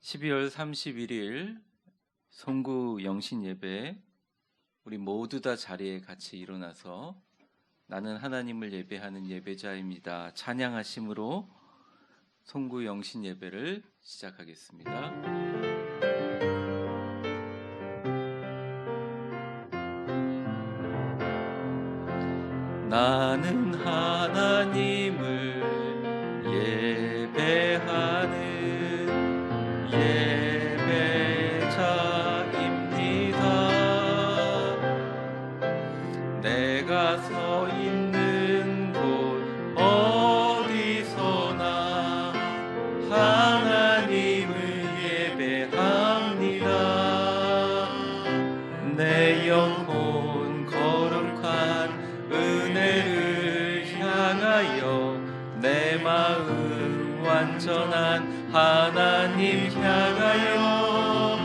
12월 31일 송구 영신 예배, 우리 모두 다 자리에 같이 일어나서 나는 하나님을 예배하는 예배자입니다 찬양하심으로 송구 영신 예배를 시작하겠습니다. 나는 하나님을 예배하는 예배자입니다. 내가 서 있는 곳 어디서나 하나님을 예배합니다. 내 영혼 거룩한 은혜를 향하여 내 마음 완전한 하나님 향하여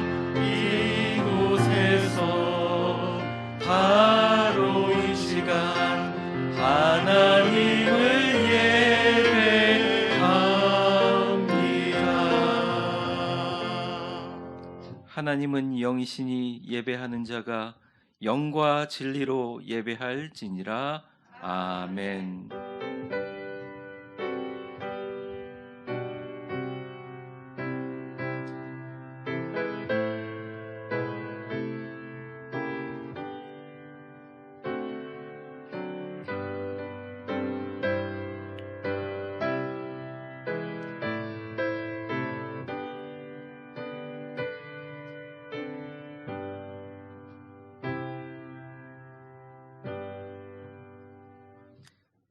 이곳에서 바로 이 시간 하나님을 예배합니다. 하나님은 영이시니 예배하는 자가 영과 진리로 예배할지니라. 아멘.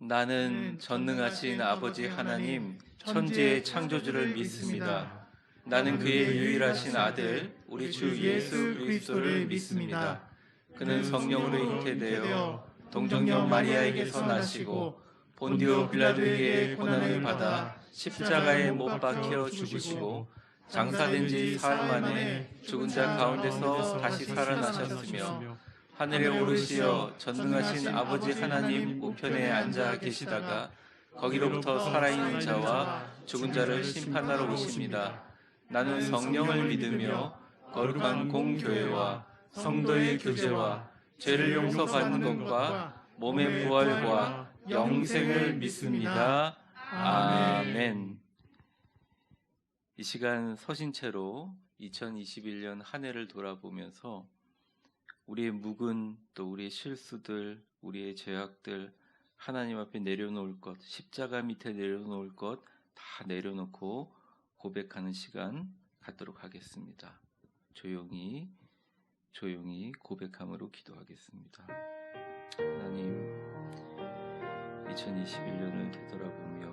나는 전능하신 아버지 하나님 천지의 창조주를 믿습니다. 나는 그의 유일하신 아들 우리 주 예수 그리스도를 믿습니다. 그는 성령으로 잉태되어 동정녀 마리아에게서 나시고 본디오 빌라도에게 고난을 받아 십자가에 못 박혀 죽으시고 장사된 지 사흘 만에 죽은 자 가운데서 다시 살아나셨으며 하늘에 오르시어 전능하신 아버지 하나님 우편에 앉아 계시다가 거기로부터 살아있는 자와 죽은 자를 심판하러 오십니다. 나는 성령을 믿으며 거룩한 공교회와 성도의 교제와 죄를 용서받는 것과 몸의 부활과 영생을 믿습니다. 아멘. 이 시간 서신체로 2021년 한 해를 돌아보면서 우리의 묵은 또 우리의 실수들, 우리의 죄악들 하나님 앞에 내려놓을 것, 십자가 밑에 내려놓을 것 다 내려놓고 고백하는 시간 갖도록 하겠습니다. 조용히 고백함으로 기도하겠습니다. 하나님, 2021년을 되돌아보며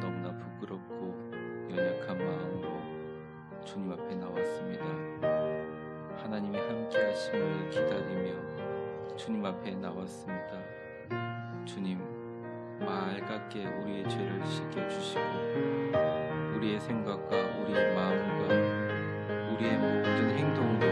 너무나 부끄럽고 연약한 마음으로 주님 앞에 나왔습니다. 하나님의 함께 하심을 기다리며 주님 앞에 나왔습니다. 주님, 맑게 우리의 죄를 씻겨주시고 우리의 생각과 우리의 마음과 우리의 모든 행동으로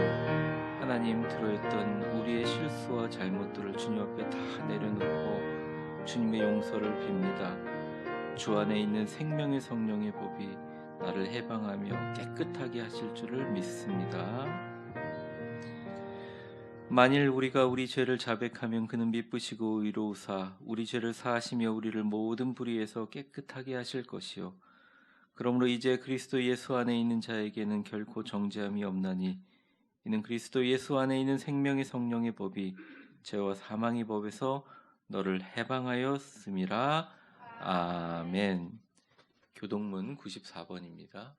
하나님 들어있던 우리의 실수와 잘못들을 주님 앞에 다 내려놓고 주님의 용서를 빕니다. 주 안에 있는 생명의 성령의 법이 나를 해방하며 깨끗하게 하실 줄을 믿습니다. 만일 우리가 우리 죄를 자백하면 그는 미쁘시고 의로우사 우리 죄를 사하시며 우리를 모든 불의에서 깨끗하게 하실 것이요 그러므로 이제 그리스도 예수 안에 있는 자에게는 결코 정죄함이 없나니 이는 그리스도 예수 안에 있는 생명의 성령의 법이 죄와 사망의 법에서 너를 해방하였음이라. 아멘. 교동문 94번입니다.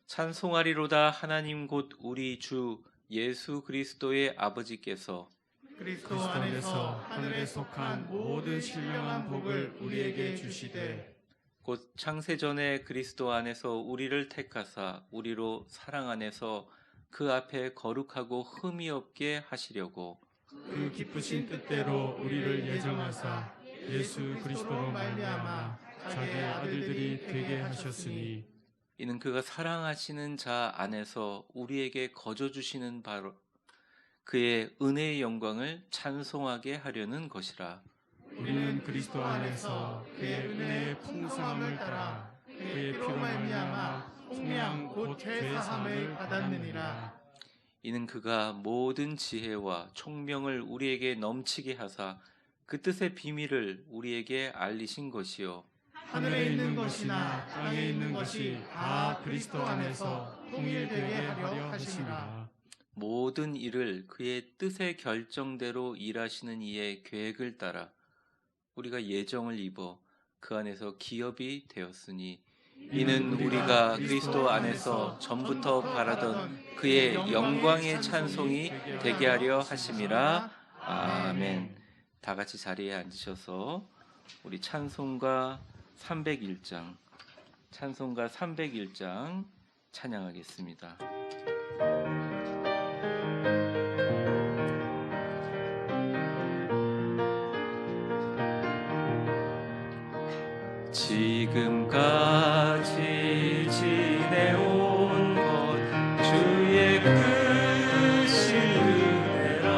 찬송하리로다 하나님 곧 우리 주 예수 그리스도의 아버지께서 그리스도 안에서 하늘에 속한 모든 신령한 복을 우리에게 주시되 곧 창세전에 그리스도 안에서 우리를 택하사 우리로 사랑 안에서 그 앞에 거룩하고 흠이 없게 하시려고 그 기쁘신 뜻대로 우리를 예정하사 예수 그리스도로 말미암아 자기의 아들들이 되게 하셨으니 이는 그가 사랑하시는 자 안에서 우리에게 거저 주시는 바로 그의 은혜의 영광을 찬송하게 하려는 것이라. 우리는 그리스도 안에서 그의 은혜의 풍성함을 따라 그의 피로 말미암아 속량 곧 죄사함을 받았느니라. 이는 그가 모든 지혜와 총명을 우리에게 넘치게 하사 그 뜻의 비밀을 우리에게 알리신 것이요 하늘에 있는 것이나 땅에 있는 것이 다 그리스도 안에서 통일되게 하려 하심이라. 모든 일을 그의 뜻의 결정대로 일하시는 이의 계획을 따라 우리가 예정을 입어 그 안에서 기업이 되었으니 이는 우리가 그리스도 안에서 전부터 바라던 그의 영광의 찬송이 되게 하려 하심이라. 아멘. 다 같이 자리에 앉으셔서 우리 찬송가 301장 찬양하겠습니다. 지금까지 지내온 것 주의 크신 은혜라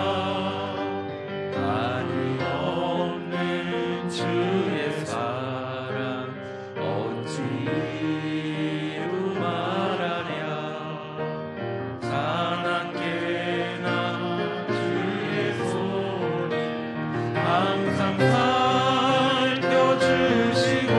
한이 없는 주의 사랑 어찌 이루 말하랴 사납게나 주의 손이 항상 살펴주시고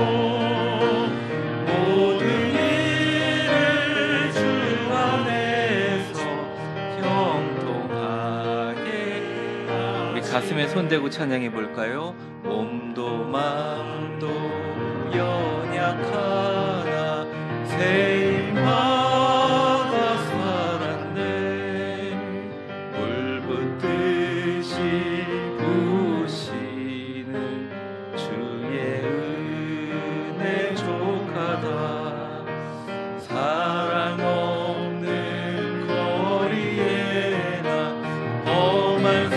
가슴에 손대고 찬양해 볼까요? 몸도 마음도 연약하나 새 힘받아 살았네 물 붓듯이 부으시는 주의 은혜 족하다 사랑 없는 거리에나 험한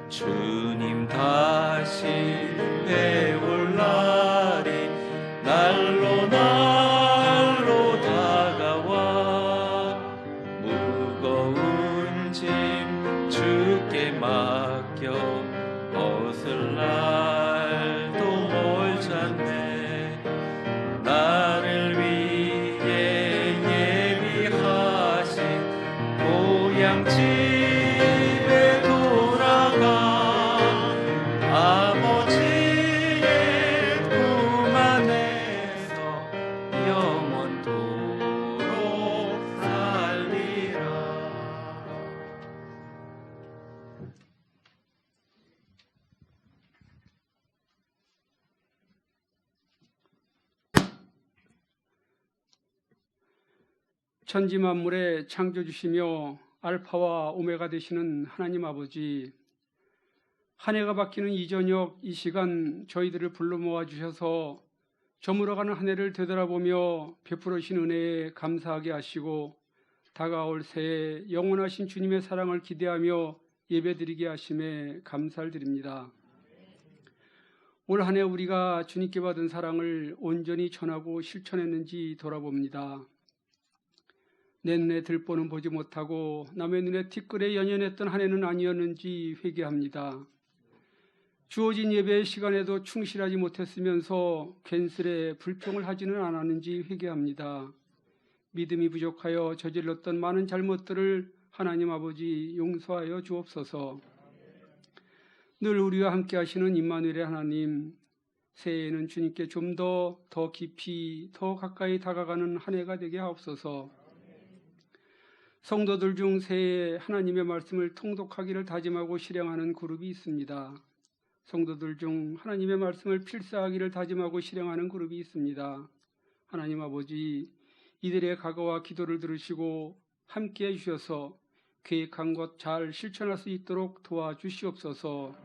주님 다시 해올 날이 날로 다가와 무거운 짐 주께 맡겨 벗을 날도 멀잖네 나를 위해 예비하신 고향집 천지 만물의 창조주시며 알파와 오메가 되시는 하나님 아버지, 한 해가 바뀌는 이 저녁 이 시간 저희들을 불러 모아주셔서 저물어가는 한 해를 되돌아보며 베풀으신 은혜에 감사하게 하시고 다가올 새해 영원하신 주님의 사랑을 기대하며 예배드리게 하심에 감사를 드립니다. 올 한 해 우리가 주님께 받은 사랑을 온전히 전하고 실천했는지 돌아봅니다. 내 눈에 들보는 보지 못하고 남의 눈에 티끌에 연연했던 한 해는 아니었는지 회개합니다. 주어진 예배의 시간에도 충실하지 못했으면서 괜스레 불평을 하지는 않았는지 회개합니다. 믿음이 부족하여 저질렀던 많은 잘못들을 하나님 아버지 용서하여 주옵소서. 늘 우리와 함께 하시는 임마누엘의 하나님, 새해에는 주님께 좀 더 깊이 더 가까이 다가가는 한 해가 되게 하옵소서. 성도들 중 새해에 하나님의 말씀을 통독하기를 다짐하고 실행하는 그룹이 있습니다. 성도들 중 하나님의 말씀을 필사하기를 다짐하고 실행하는 그룹이 있습니다. 하나님 아버지, 이들의 각오와 기도를 들으시고 함께해 주셔서 계획한 것 잘 실천할 수 있도록 도와주시옵소서.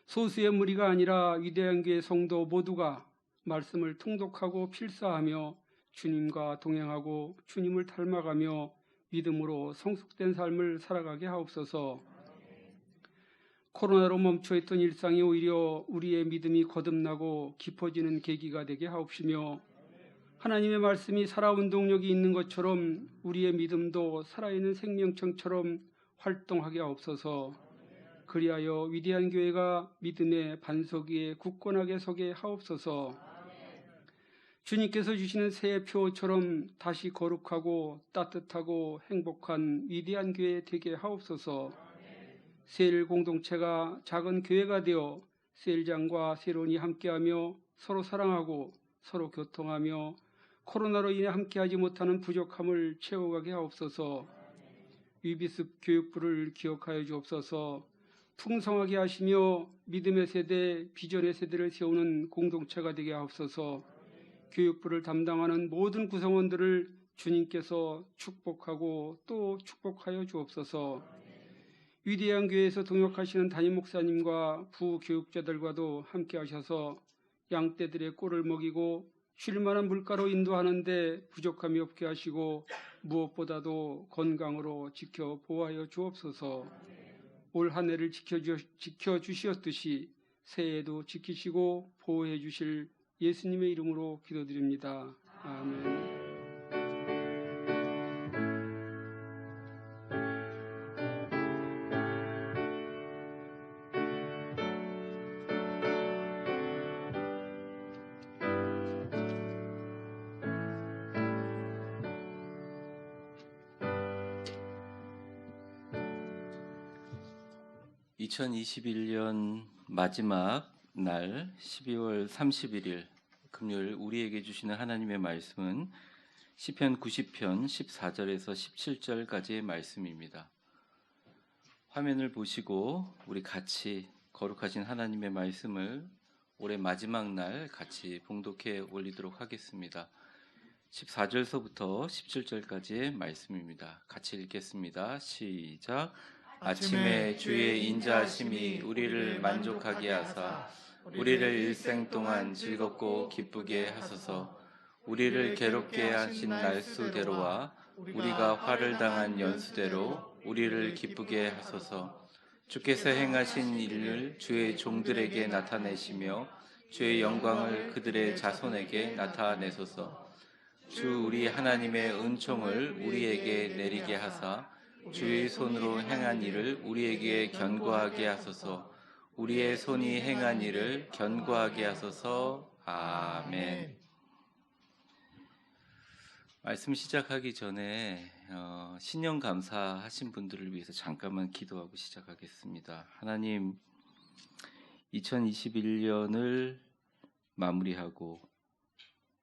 소수의 무리가 아니라 위대한 교회 성도 모두가 말씀을 통독하고 필사하며 주님과 동행하고 주님을 닮아가며 믿음으로 성숙된 삶을 살아가게 하옵소서. 코로나로 멈춰있던 일상이 오히려 우리의 믿음이 거듭나고 깊어지는 계기가 되게 하옵시며 하나님의 말씀이 살아운동력이 있는 것처럼 우리의 믿음도 살아있는 생명청처럼 활동하게 하옵소서. 그리하여 위대한 교회가 믿음의 반석 위에 굳건하게 서게 하옵소서. 주님께서 주시는 새해 표처럼 다시 거룩하고 따뜻하고 행복한 위대한 교회 되게 하옵소서. 세일 공동체가 작은 교회가 되어 세일장과 세론이 함께하며 서로 사랑하고 서로 교통하며 코로나로 인해 함께하지 못하는 부족함을 채워가게 하옵소서. 위비습 교육부를 기억하여 주옵소서. 풍성하게 하시며 믿음의 세대, 비전의 세대를 세우는 공동체가 되게 하옵소서. 교육부를 담당하는 모든 구성원들을 주님께서 축복하고 또 축복하여 주옵소서. 위대한 교회에서 동역하시는 담임 목사님과 부교육자들과도 함께 하셔서 양떼들의 꼴을 먹이고 쉴만한 물가로 인도하는데 부족함이 없게 하시고 무엇보다도 건강으로 지켜 보호하여 주옵소서. 올 한 해를 지켜주셨듯이 새해에도 지키시고 보호해 주실 예수님의 이름으로 기도드립니다. 아멘. (2021년) 마지막 날 12월 31일 금요일 우리에게 주시는 하나님의 말씀은 시편 90편 14절에서 17절까지의 말씀입니다. 화면을 보시고 우리 같이 거룩하신 하나님의 말씀을 올해 마지막 날 같이 봉독해 올리도록 하겠습니다. 14절서부터 17절까지의 말씀입니다. 같이 읽겠습니다. 시작. 아침에 주의 인자하심이 우리를 만족하게 하사 우리를 일생 동안 즐겁고 기쁘게 하소서. 우리를 괴롭게 하신 날수대로와 우리가 화를 당한 연수대로 우리를 기쁘게 하소서. 주께서 행하신 일을 주의 종들에게 나타내시며 주의 영광을 그들의 자손에게 나타내소서. 주 우리 하나님의 은총을 우리에게 내리게 하사 주의 손으로 행한 일을 우리에게 견고하게 하소서. 우리의 손이 행한 일을 견고하게 하소서. 아멘. 말씀 시작하기 전에 신년 감사하신 분들을 위해서 잠깐만 기도하고 시작하겠습니다. 하나님, 2021년을 마무리하고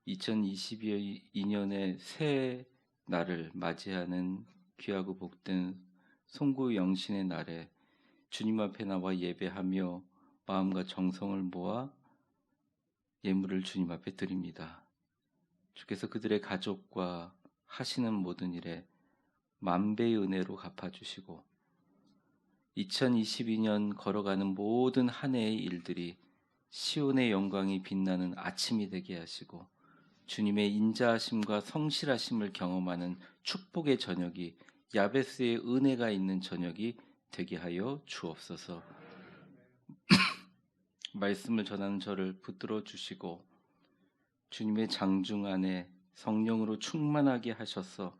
2022년의 새 날을 맞이하는 귀하고 복된 송구 영신의 날에 주님 앞에 나와 예배하며 마음과 정성을 모아 예물을 주님 앞에 드립니다. 주께서 그들의 가족과 하시는 모든 일에 만배의 은혜로 갚아주시고 2022년 걸어가는 모든 한 해의 일들이 시온의 영광이 빛나는 아침이 되게 하시고 주님의 인자하심과 성실하심을 경험하는 축복의 저녁이 야베스의 은혜가 있는 저녁이 되게 하여 주옵소서. 말씀을 전하는 저를 붙들어 주시고 주님의 장중 안에 성령으로 충만하게 하셔서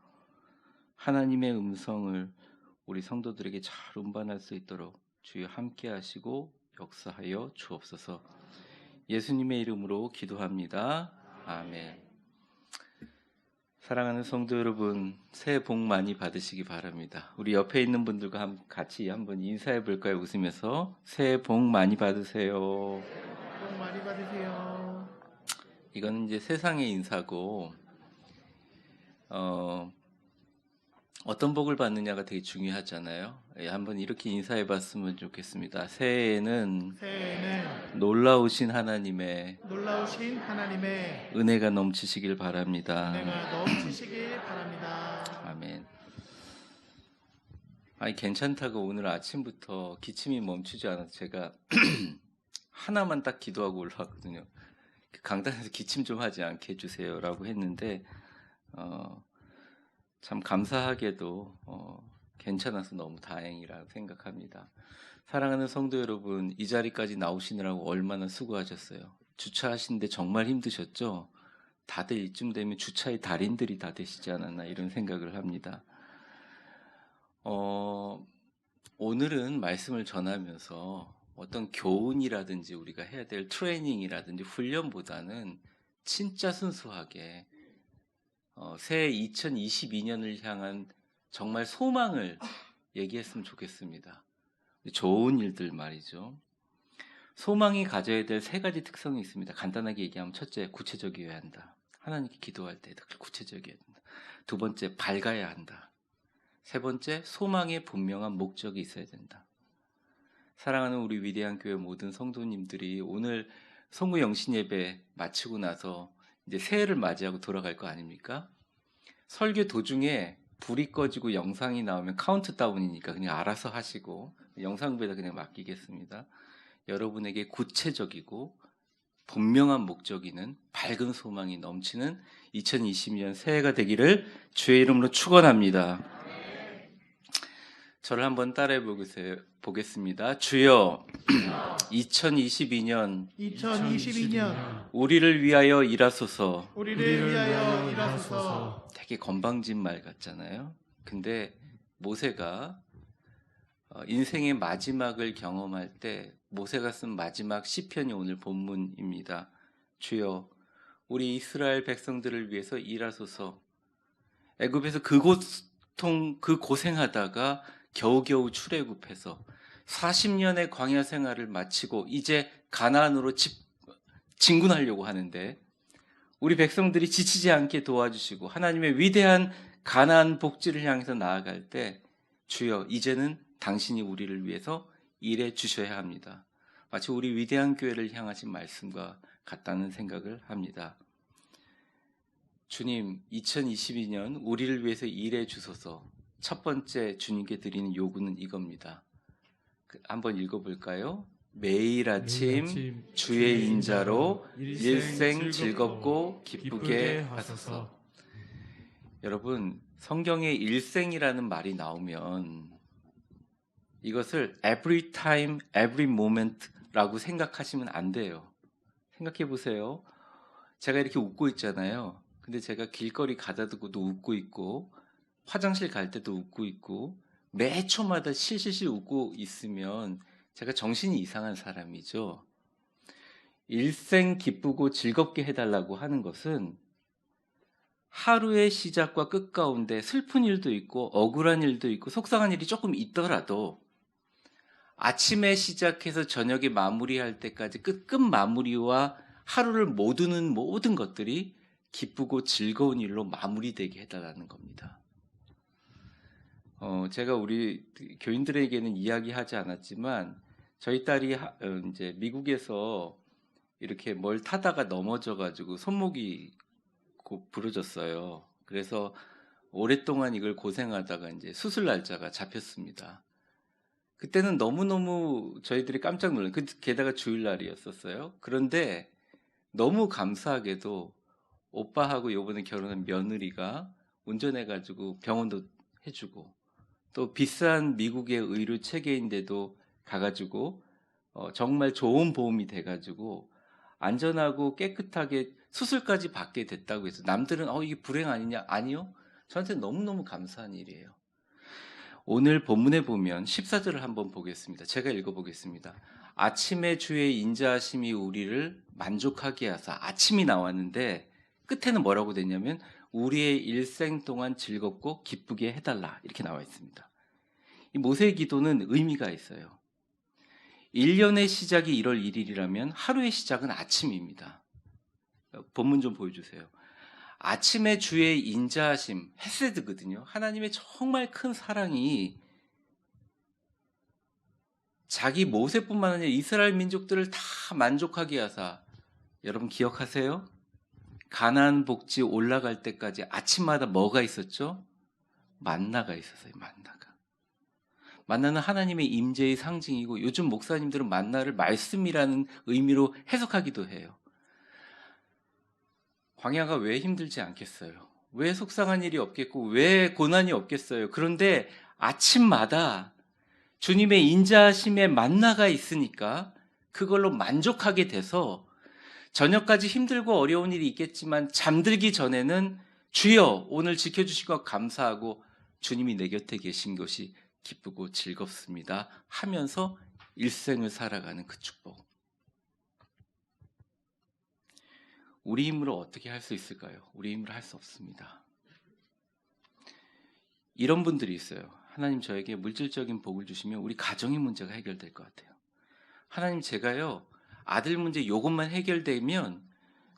하나님의 음성을 우리 성도들에게 잘 운반할 수 있도록 주여 함께 하시고 역사하여 주옵소서. 예수님의 이름으로 기도합니다. 아멘. 사랑하는 성도 여러분, 새해 복 많이 받으시기 바랍니다. 우리 옆에 있는 분들과 같이 한번 인사해 볼까요? 웃으면서 새해 복 많이 받으세요. 복 많이 받으세요. 이건 이제 세상의 인사고 어떤 복을 받느냐가 되게 중요하잖아요. 한번 이렇게 인사해 봤으면 좋겠습니다. 새해에는 놀라우신 하나님의 은혜가 넘치시길 바랍니다. 아멘. 아니, 괜찮다고 오늘 아침부터 기침이 멈추지 않아서 제가 하나만 딱 기도하고 올라왔거든요. 강단에서 기침 좀 하지 않게 해주세요라고 했는데 참 감사하게도 괜찮아서 너무 다행이라고 생각합니다. 사랑하는 성도 여러분, 이 자리까지 나오시느라고 얼마나 수고하셨어요. 주차하시는데 정말 힘드셨죠? 다들 이쯤 되면 주차의 달인들이 다 되시지 않았나 이런 생각을 합니다. 오늘은 말씀을 전하면서 어떤 교훈이라든지 우리가 해야 될 트레이닝이라든지 훈련보다는 진짜 순수하게 새해 2022년을 향한 정말 소망을 얘기했으면 좋겠습니다. 좋은 일들 말이죠. 소망이 가져야 될 세 가지 특성이 있습니다. 간단하게 얘기하면 첫째, 구체적이어야 한다. 하나님께 기도할 때 구체적이어야 된다. 두 번째, 밝아야 한다. 세 번째, 소망의 분명한 목적이 있어야 된다. 사랑하는 우리 위대한 교회 모든 성도님들이 오늘 성구 영신 예배 마치고 나서 이제 새해를 맞이하고 돌아갈 거 아닙니까? 설교 도중에 불이 꺼지고 영상이 나오면 카운트다운이니까 그냥 알아서 하시고 영상부에다 그냥 맡기겠습니다. 여러분에게 구체적이고 분명한 목적 있는 밝은 소망이 넘치는 2020년 새해가 되기를 주의 이름으로 축원합니다. 저를 한번 따라해 보겠습니다. 주여, 2022년 우리를 위하여 일하소서. 되게 건방진 말 같잖아요. 근데 모세가 인생의 마지막을 경험할 때 모세가 쓴 마지막 시편이 오늘 본문입니다. 주여, 우리 이스라엘 백성들을 위해서 일하소서. 애굽에서 그 고생하다가 겨우겨우 출애굽해서 40년의 광야 생활을 마치고 이제 가나안으로 진군하려고 하는데 우리 백성들이 지치지 않게 도와주시고 하나님의 위대한 가나안 복지를 향해서 나아갈 때 주여, 이제는 당신이 우리를 위해서 일해 주셔야 합니다. 마치 우리 위대한 교회를 향하신 말씀과 같다는 생각을 합니다. 주님, 2022년 우리를 위해서 일해 주소서. 첫 번째 주님께 드리는 요구는 이겁니다. 한번 읽어볼까요? 매일 아침 주의 인자로 일생 즐겁고 기쁘게 하소서. 여러분, 성경에 일생이라는 말이 나오면 이것을 every time, every moment 라고 생각하시면 안 돼요. 생각해 보세요. 제가 이렇게 웃고 있잖아요. 근데 제가 길거리 가다 두고도 웃고 있고 화장실 갈 때도 웃고 있고 매 초마다 실실실 웃고 있으면 제가 정신이 이상한 사람이죠. 일생 기쁘고 즐겁게 해달라고 하는 것은 하루의 시작과 끝 가운데 슬픈 일도 있고 억울한 일도 있고 속상한 일이 조금 있더라도 아침에 시작해서 저녁에 마무리할 때까지 끝 마무리와 하루를 모두는 모든 것들이 기쁘고 즐거운 일로 마무리되게 해달라는 겁니다. 제가 우리 교인들에게는 이야기하지 않았지만 저희 딸이 이제 미국에서 이렇게 뭘 타다가 넘어져가지고 손목이 부러졌어요. 그래서 오랫동안 이걸 고생하다가 이제 수술 날짜가 잡혔습니다. 그때는 너무너무 저희들이 깜짝 놀랐어요. 게다가 주일날이었었어요. 그런데 너무 감사하게도 오빠하고 이번에 결혼한 며느리가 운전해가지고 병원도 해주고 또 비싼 미국의 의료 체계인데도 가가지고 정말 좋은 보험이 돼가지고 안전하고 깨끗하게 수술까지 받게 됐다고 해서 남들은 이게 불행 아니냐? 아니요. 저한테는 너무너무 감사한 일이에요. 오늘 본문에 보면 14절을 한번 보겠습니다. 제가 읽어보겠습니다. 아침에 주의 인자하심이 우리를 만족하게 하사. 아침이 나왔는데 끝에는 뭐라고 됐냐면 우리의 일생 동안 즐겁고 기쁘게 해달라 이렇게 나와 있습니다. 이 모세의 기도는 의미가 있어요. 1년의 시작이 1월 1일이라면 하루의 시작은 아침입니다. 본문 좀 보여주세요. 아침에 주의 인자하심, 헤세드거든요. 하나님의 정말 큰 사랑이 자기 모세뿐만 아니라 이스라엘 민족들을 다 만족하게 하사. 여러분 기억하세요? 가나안 복지 올라갈 때까지 아침마다 뭐가 있었죠? 만나가 있었어요. 만나는 하나님의 임재의 상징이고 요즘 목사님들은 만나를 말씀이라는 의미로 해석하기도 해요. 광야가 왜 힘들지 않겠어요? 왜 속상한 일이 없겠고 왜 고난이 없겠어요? 그런데 아침마다 주님의 인자하심의 만나가 있으니까 그걸로 만족하게 돼서 저녁까지 힘들고 어려운 일이 있겠지만 잠들기 전에는 주여 오늘 지켜주신 것 감사하고 주님이 내 곁에 계신 것이 기쁘고 즐겁습니다 하면서 일생을 살아가는 그 축복. 우리 힘으로 어떻게 할 수 있을까요? 우리 힘으로 할 수 없습니다. 이런 분들이 있어요. 하나님 저에게 물질적인 복을 주시면 우리 가정의 문제가 해결될 것 같아요. 하나님 제가요 아들 문제 요것만 해결되면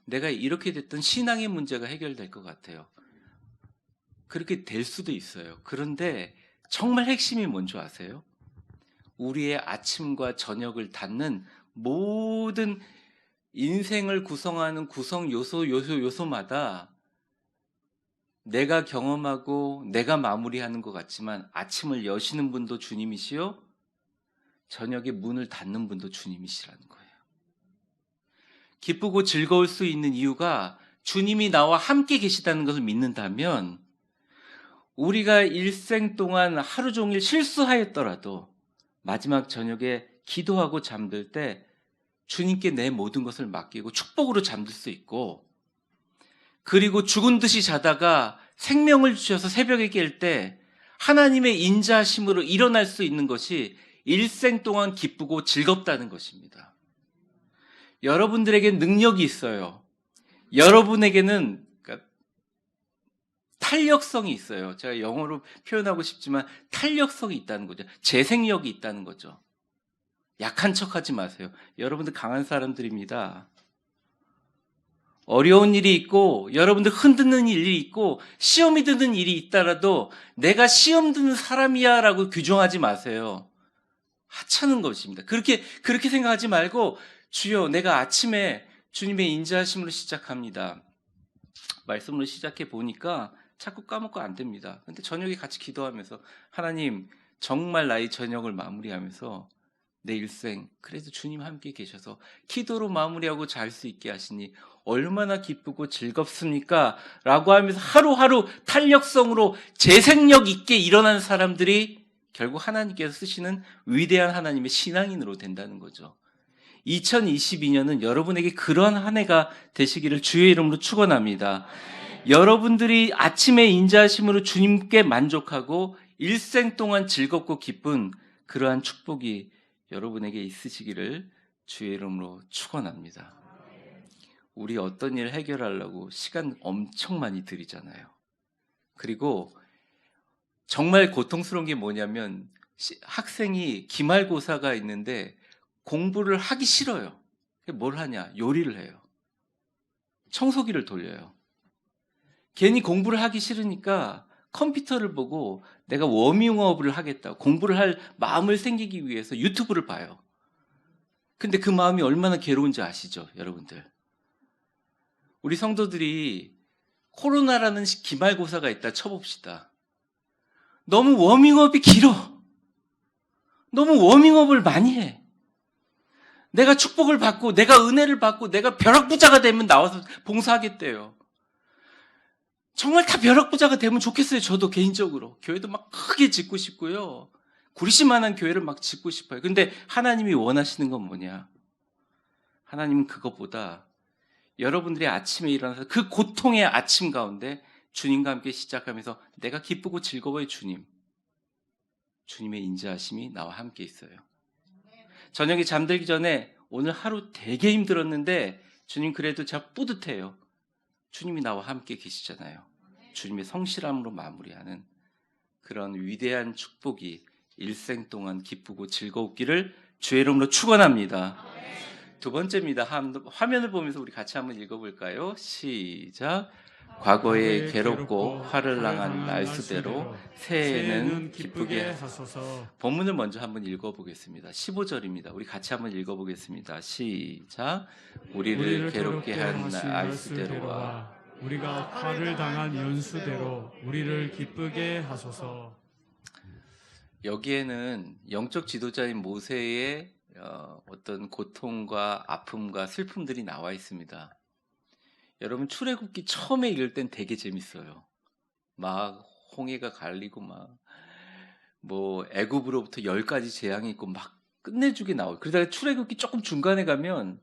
내가 이렇게 됐던 신앙의 문제가 해결될 것 같아요. 그렇게 될 수도 있어요. 그런데 정말 핵심이 뭔지 아세요? 우리의 아침과 저녁을 닫는 모든 인생을 구성하는 구성 요소마다 내가 경험하고 내가 마무리하는 것 같지만 아침을 여시는 분도 주님이시요 저녁에 문을 닫는 분도 주님이시라는 거예요. 기쁘고 즐거울 수 있는 이유가 주님이 나와 함께 계시다는 것을 믿는다면 우리가 일생 동안 하루 종일 실수하였더라도 마지막 저녁에 기도하고 잠들 때 주님께 내 모든 것을 맡기고 축복으로 잠들 수 있고, 그리고 죽은 듯이 자다가 생명을 주셔서 새벽에 깰 때 하나님의 인자하심으로 일어날 수 있는 것이 일생 동안 기쁘고 즐겁다는 것입니다. 여러분들에게 능력이 있어요. 여러분에게는 탄력성이 있어요. 제가 영어로 표현하고 싶지만 탄력성이 있다는 거죠. 재생력이 있다는 거죠. 약한 척하지 마세요. 여러분들 강한 사람들입니다. 어려운 일이 있고 여러분들 흔드는 일이 있고 시험이 드는 일이 있더라도 내가 시험 드는 사람이야 라고 규정하지 마세요. 하찮은 것입니다. 그렇게 생각하지 말고 주여 내가 아침에 주님의 인자하심으로 시작합니다. 말씀으로 시작해 보니까 자꾸 까먹고 안 됩니다. 근데 저녁에 같이 기도하면서 하나님 정말 나의 저녁을 마무리하면서 내 일생 그래도 주님 함께 계셔서 기도로 마무리하고 잘 수 있게 하시니 얼마나 기쁘고 즐겁습니까? 라고 하면서 하루하루 탄력성으로 재생력 있게 일어나는 사람들이 결국 하나님께서 쓰시는 위대한 하나님의 신앙인으로 된다는 거죠. 2022년은 여러분에게 그러한 한 해가 되시기를 주의 이름으로 축원합니다. 여러분들이 아침에 인자하심으로 주님께 만족하고 일생 동안 즐겁고 기쁜 그러한 축복이 여러분에게 있으시기를 주의 이름으로 축원합니다. 우리 어떤 일 해결하려고 시간 엄청 많이 들이잖아요. 그리고 정말 고통스러운 게 뭐냐면 학생이 기말고사가 있는데 공부를 하기 싫어요. 뭘 하냐? 요리를 해요. 청소기를 돌려요. 괜히 공부를 하기 싫으니까 컴퓨터를 보고 내가 워밍업을 하겠다. 공부를 할 마음을 생기기 위해서 유튜브를 봐요. 근데 그 마음이 얼마나 괴로운지 아시죠? 여러분들. 우리 성도들이 코로나라는 기말고사가 있다 쳐봅시다. 너무 워밍업이 길어. 너무 워밍업을 많이 해. 내가 축복을 받고 내가 은혜를 받고 내가 벼락부자가 되면 나와서 봉사하겠대요. 정말 다 벼락부자가 되면 좋겠어요. 저도 개인적으로. 교회도 막 크게 짓고 싶고요. 구리시만한 교회를 막 짓고 싶어요. 근데 하나님이 원하시는 건 뭐냐? 하나님은 그것보다 여러분들이 아침에 일어나서 그 고통의 아침 가운데 주님과 함께 시작하면서 내가 기쁘고 즐거워요 주님. 주님의 인자하심이 나와 함께 있어요. 저녁에 잠들기 전에 오늘 하루 되게 힘들었는데 주님 그래도 제가 뿌듯해요. 주님이 나와 함께 계시잖아요. 주님의 성실함으로 마무리하는 그런 위대한 축복이 일생 동안 기쁘고 즐거웠기를 주의 이름으로 축원합니다. 두 번째입니다. 화면을 보면서 우리 같이 한번 읽어볼까요? 시작. 과거에 괴롭고 화를 당한 날수대로 새해에는 기쁘게 하소서. 본문을 먼저 한번 읽어보겠습니다. 15절입니다. 우리 같이 한번 읽어보겠습니다. 시작. 우리를 괴롭게 한 날수대로와 우리가 화를 당한 연수대로 우리를 기쁘게 하소서. 여기에는 영적 지도자인 모세의 어떤 고통과 아픔과 슬픔들이 나와 있습니다. 여러분 출애굽기 처음에 읽을 땐 되게 재밌어요. 막 홍해가 갈리고 막 뭐 애굽으로부터 10가지 재앙이 있고 막 끝내주게 나와요. 그러다가 출애굽기 조금 중간에 가면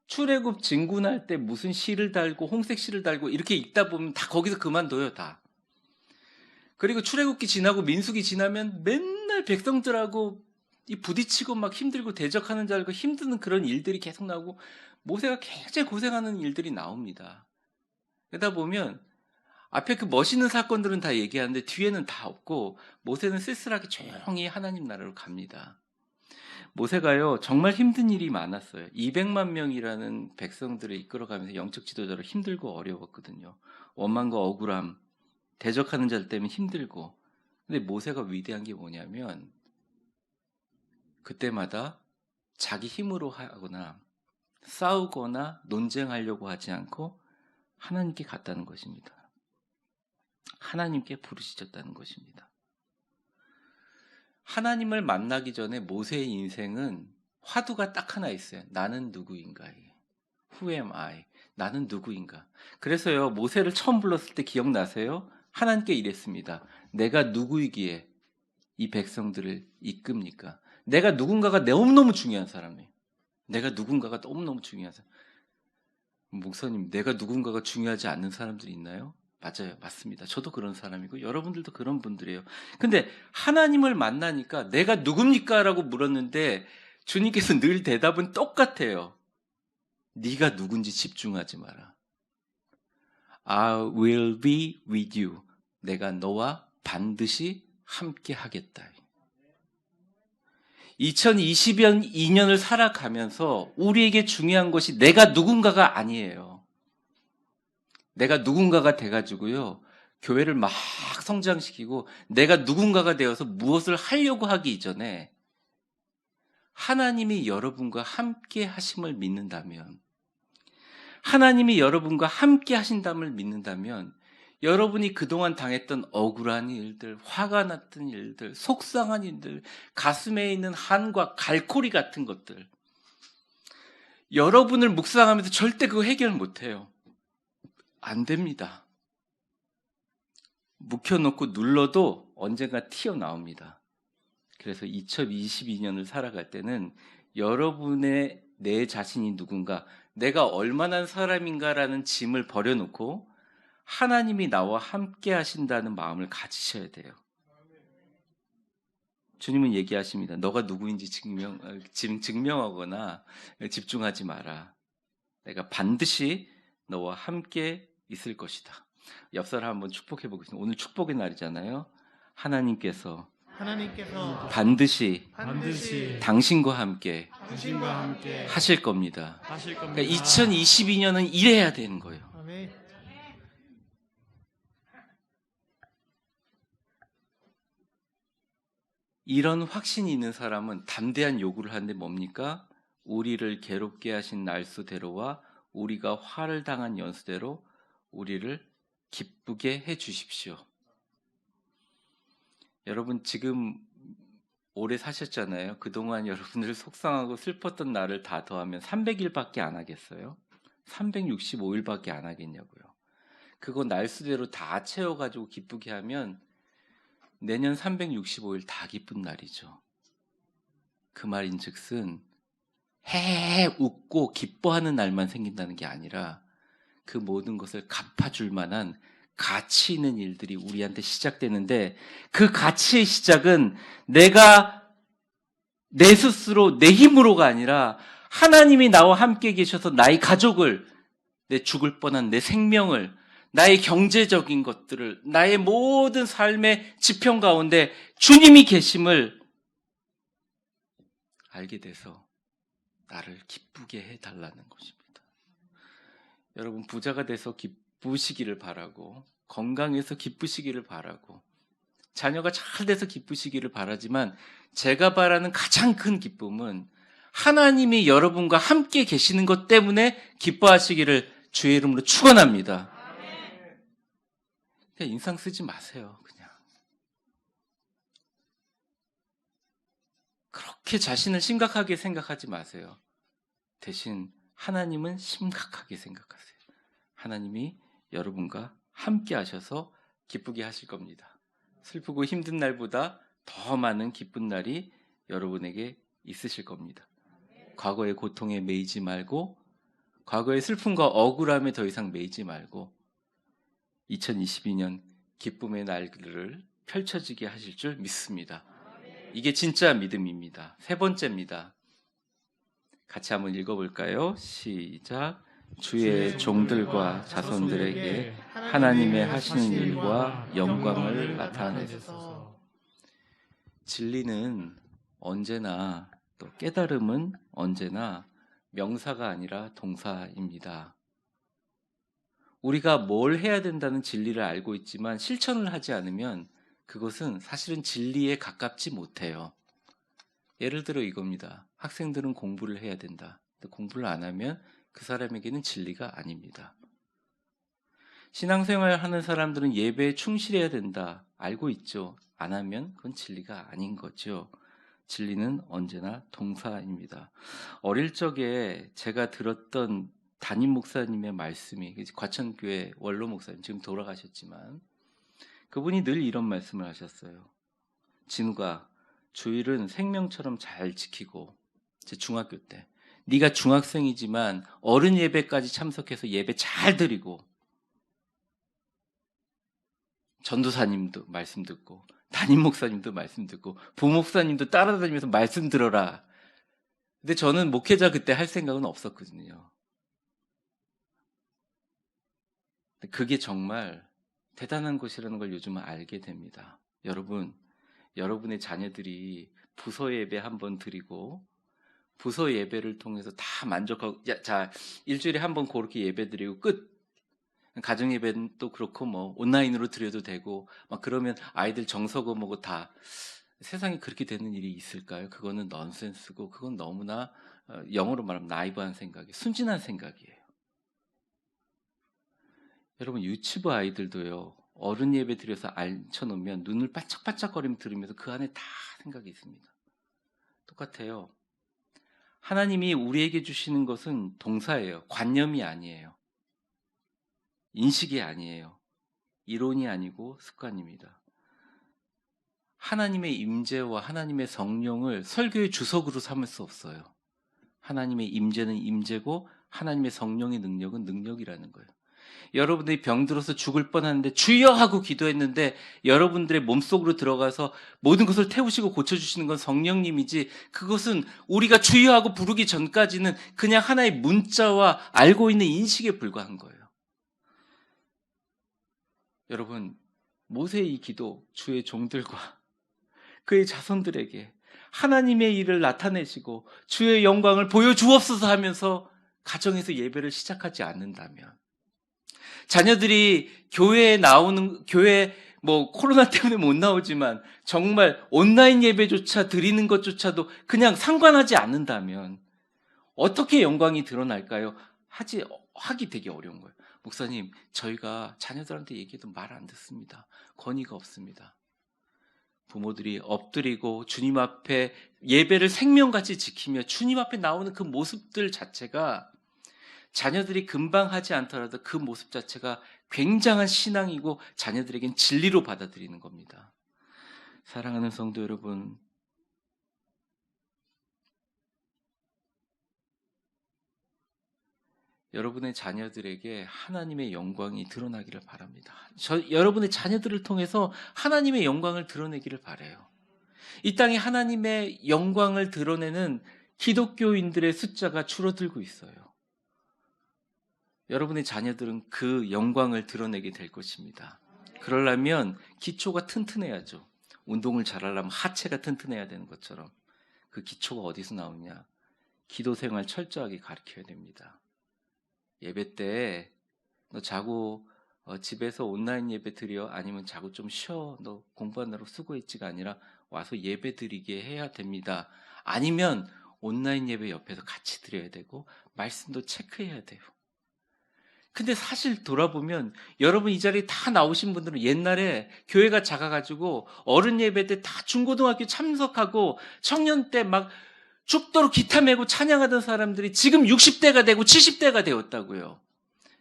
출애굽 진군할 때 무슨 실을 달고 홍색 실을 달고 이렇게 읽다 보면 다 거기서 그만둬요, 다. 그리고 출애굽기 지나고 민수기 지나면 맨날 백성들하고 이 부딪히고 막 힘들고 대적하는 줄 알고 힘드는 그런 일들이 계속 나오고 모세가 굉장히 고생하는 일들이 나옵니다. 그러다 보면 앞에 그 멋있는 사건들은 다 얘기하는데 뒤에는 다 없고 모세는 쓸쓸하게 조용히 하나님 나라로 갑니다. 모세가요 정말 힘든 일이 많았어요. 200만 명이라는 백성들을 이끌어가면서 영적 지도자로 힘들고 어려웠거든요. 원망과 억울함, 대적하는 자들 때문에 힘들고. 근데 모세가 위대한 게 뭐냐면 그때마다 자기 힘으로 하거나 싸우거나 논쟁하려고 하지 않고 하나님께 갔다는 것입니다. 하나님께 부르짖었다는 것입니다. 하나님을 만나기 전에 모세의 인생은 화두가 딱 하나 있어요. 나는 누구인가? Who am I? 나는 누구인가? 그래서요, 모세를 처음 불렀을 때 기억나세요? 하나님께 이랬습니다. 내가 누구이기에 이 백성들을 이끕니까? 내가 누군가가 너무너무 중요한 사람이에요. 내가 누군가가 너무너무 중요한 사람. 목사님, 내가 누군가가 중요하지 않는 사람들이 있나요? 맞아요. 맞습니다. 저도 그런 사람이고 여러분들도 그런 분들이에요. 근데 하나님을 만나니까 내가 누굽니까? 라고 물었는데 주님께서 늘 대답은 똑같아요. 네가 누군지 집중하지 마라. I will be with you. 내가 너와 반드시 함께 하겠다. 2022년을 살아가면서 우리에게 중요한 것이 내가 누군가가 아니에요. 내가 누군가가 돼가지고요, 교회를 막 성장시키고 내가 누군가가 되어서 무엇을 하려고 하기 이전에 하나님이 여러분과 함께 하심을 믿는다면, 하나님이 여러분과 함께 하신담을 믿는다면 여러분이 그동안 당했던 억울한 일들, 화가 났던 일들, 속상한 일들, 가슴에 있는 한과 갈코리 같은 것들, 여러분을 묵상하면서 절대 그거 해결 못해요. 안 됩니다. 묵혀놓고 눌러도 언젠가 튀어나옵니다. 그래서 2022년을 살아갈 때는 여러분의 내 자신이 누군가, 내가 얼마나 사람인가라는 짐을 버려놓고 하나님이 나와 함께 하신다는 마음을 가지셔야 돼요. 주님은 얘기하십니다. 너가 누구인지 증명하거나 집중하지 마라. 내가 반드시 너와 함께 있을 것이다. 옆 사람 한번 축복해 보겠습니다. 오늘 축복의 날이잖아요. 하나님께서 반드시 당신과 함께 하실 겁니다. 그러니까 2022년은 이래야 되는 거예요. 이런 확신이 있는 사람은 담대한 요구를 하는데 뭡니까? 우리를 괴롭게 하신 날수대로와 우리가 화를 당한 연수대로 우리를 기쁘게 해 주십시오. 여러분 지금 오래 사셨잖아요. 그동안 여러분들 속상하고 슬펐던 날을 다 더하면 300일밖에 안 하겠어요? 365일밖에 안 하겠냐고요. 그거 날수대로 다 채워가지고 기쁘게 하면 내년 365일 다 기쁜 날이죠. 그 말인즉슨 헤헤 웃고 기뻐하는 날만 생긴다는 게 아니라 그 모든 것을 갚아줄 만한 가치 있는 일들이 우리한테 시작되는데, 그 가치의 시작은 내가 내 스스로 내 힘으로가 아니라 하나님이 나와 함께 계셔서 나의 가족을, 내 죽을 뻔한 내 생명을, 나의 경제적인 것들을, 나의 모든 삶의 지평 가운데 주님이 계심을 알게 돼서 나를 기쁘게 해달라는 것입니다. 여러분 부자가 돼서 기쁘시기를 바라고, 건강해서 기쁘시기를 바라고, 자녀가 잘 돼서 기쁘시기를 바라지만 제가 바라는 가장 큰 기쁨은 하나님이 여러분과 함께 계시는 것 때문에 기뻐하시기를 주의 이름으로 축원합니다. 그냥 인상 쓰지 마세요. 그냥 그렇게 자신을 심각하게 생각하지 마세요. 대신 하나님은 심각하게 생각하세요. 하나님이 여러분과 함께 하셔서 기쁘게 하실 겁니다. 슬프고 힘든 날보다 더 많은 기쁜 날이 여러분에게 있으실 겁니다. 과거의 고통에 매이지 말고 과거의 슬픔과 억울함에 더 이상 매이지 말고 2022년 기쁨의 날들을 펼쳐지게 하실 줄 믿습니다. 이게 진짜 믿음입니다. 세 번째입니다. 같이 한번 읽어볼까요? 시작. 주의 종들과 자손들에게 하나님의 하시는 일과 영광을 나타내소서. 진리는 언제나, 또 깨달음은 언제나 명사가 아니라 동사입니다. 우리가 뭘 해야 된다는 진리를 알고 있지만 실천을 하지 않으면 그것은 사실은 진리에 가깝지 못해요. 예를 들어 이겁니다. 학생들은 공부를 해야 된다. 공부를 안 하면 그 사람에게는 진리가 아닙니다. 신앙생활 하는 사람들은 예배에 충실해야 된다. 알고 있죠. 안 하면 그건 진리가 아닌 거죠. 진리는 언제나 동사입니다. 어릴 적에 제가 들었던 담임 목사님의 말씀이, 과천교회 원로 목사님, 지금 돌아가셨지만 그분이 늘 이런 말씀을 하셨어요. 진우가 주일은 생명처럼 잘 지키고, 제 중학교 때 네가 중학생이지만 어른 예배까지 참석해서 예배 잘 드리고, 전도사님도 말씀 듣고 담임 목사님도 말씀 듣고 부목사님도 따라다니면서 말씀 들어라. 근데 저는 목회자 그때 할 생각은 없었거든요. 그게 정말 대단한 것이라는 걸 요즘은 알게 됩니다. 여러분, 여러분의 자녀들이 부서 예배 한번 드리고 부서 예배를 통해서 다 만족하고, 자, 일주일에 한번 그렇게 예배 드리고 끝. 가정 예배는 또 그렇고 뭐 온라인으로 드려도 되고 막 그러면 아이들 정서고 뭐고 다, 세상에 그렇게 되는 일이 있을까요? 그거는 넌센스고 그건 너무나 영어로 말하면 나이브한 생각이에요. 순진한 생각이에요. 여러분, 유치부 아이들도요, 어른 예배 드려서 앉혀놓으면 눈을 반짝반짝거리며 들으면서 그 안에 다 생각이 있습니다. 똑같아요. 하나님이 우리에게 주시는 것은 동사예요. 관념이 아니에요. 인식이 아니에요. 이론이 아니고 습관입니다. 하나님의 임재와 하나님의 성령을 설교의 주석으로 삼을 수 없어요. 하나님의 임재는 임재고 하나님의 성령의 능력은 능력이라는 거예요. 여러분들이 병들어서 죽을 뻔하는데 주여 하고 기도했는데 여러분들의 몸속으로 들어가서 모든 것을 태우시고 고쳐주시는 건 성령님이지, 그것은 우리가 주여 하고 부르기 전까지는 그냥 하나의 문자와 알고 있는 인식에 불과한 거예요. 여러분, 모세의 이 기도, 주의 종들과 그의 자손들에게 하나님의 일을 나타내시고 주의 영광을 보여주옵소서 하면서 가정에서 예배를 시작하지 않는다면, 자녀들이 교회에 나오는, 교회 뭐 코로나 때문에 못 나오지만 정말 온라인 예배조차 드리는 것조차도 그냥 상관하지 않는다면 어떻게 영광이 드러날까요? 하기 되게 어려운 거예요. 목사님, 저희가 자녀들한테 얘기해도 말 안 듣습니다. 권위가 없습니다. 부모들이 엎드리고 주님 앞에 예배를 생명같이 지키며 주님 앞에 나오는 그 모습들 자체가, 자녀들이 금방 하지 않더라도 그 모습 자체가 굉장한 신앙이고 자녀들에겐 진리로 받아들이는 겁니다. 사랑하는 성도 여러분, 여러분의 자녀들에게 하나님의 영광이 드러나기를 바랍니다. 여러분의 자녀들을 통해서 하나님의 영광을 드러내기를 바라요. 이 땅에 하나님의 영광을 드러내는 기독교인들의 숫자가 줄어들고 있어요. 여러분의 자녀들은 그 영광을 드러내게 될 것입니다. 그러려면 기초가 튼튼해야죠. 운동을 잘하려면 하체가 튼튼해야 되는 것처럼 그 기초가 어디서 나오냐? 기도 생활 철저하게 가르쳐야 됩니다. 예배 때 너 자고 집에서 온라인 예배 드려, 아니면 자고 좀 쉬어, 너 공부하느라고 수고했지가 아니라 와서 예배 드리게 해야 됩니다. 아니면 온라인 예배 옆에서 같이 드려야 되고 말씀도 체크해야 돼요. 근데 사실 돌아보면 여러분 이 자리에 다 나오신 분들은 옛날에 교회가 작아가지고 어른 예배 때 다 중고등학교 참석하고 청년 때 막 죽도록 기타 메고 찬양하던 사람들이 지금 60대가 되고 70대가 되었다고요.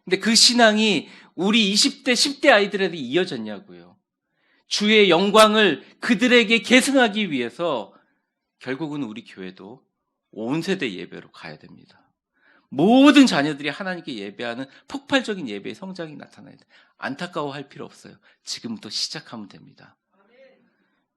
근데 그 신앙이 우리 20대, 10대 아이들에게 이어졌냐고요. 주의 영광을 그들에게 계승하기 위해서 결국은 우리 교회도 온 세대 예배로 가야 됩니다. 모든 자녀들이 하나님께 예배하는 폭발적인 예배의 성장이 나타나야 돼. 안타까워할 필요 없어요. 지금부터 시작하면 됩니다.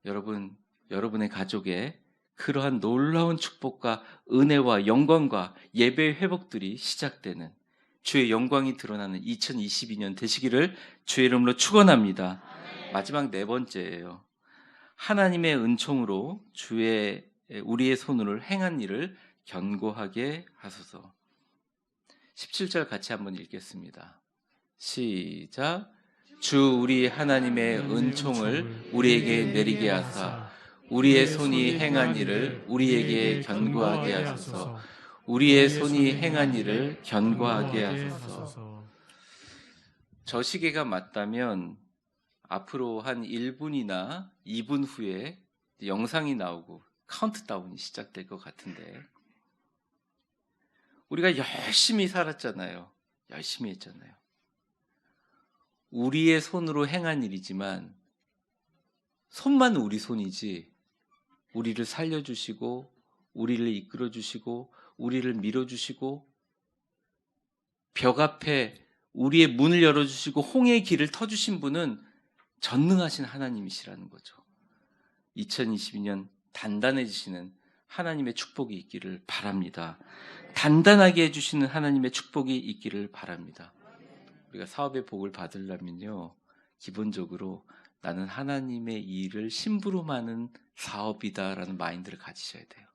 여러분, 여러분의 가족에 그러한 놀라운 축복과 은혜와 영광과 예배의 회복들이 시작되는 주의 영광이 드러나는 2022년 되시기를 주의 이름으로 축원합니다. 마지막 네 번째예요. 하나님의 은총으로 우리의 손으로 행한 일을 견고하게 하소서. 17절 같이 한번 읽겠습니다. 시작. 주 우리 하나님의 은총을 우리에게 내리게 하사 우리의 손이 행한 일을 우리에게 견고하게 하소서. 우리의 손이 행한 일을 견고하게 하소서. 저 시계가 맞다면 앞으로 한 1분이나 2분 후에 영상이 나오고 카운트다운이 시작될 것 같은데, 우리가 열심히 살았잖아요. 열심히 했잖아요. 우리의 손으로 행한 일이지만 손만 우리 손이지 우리를 살려주시고 우리를 이끌어주시고 우리를 밀어주시고 벽 앞에 우리의 문을 열어주시고 홍해의 길을 터주신 분은 전능하신 하나님이시라는 거죠. 2022년 단단해지시는 하나님의 축복이 있기를 바랍니다. 단단하게 해주시는 하나님의 축복이 있기를 바랍니다. 우리가 사업의 복을 받으려면요, 기본적으로 나는 하나님의 일을 심부름하는 사업이다라는 마인드를 가지셔야 돼요.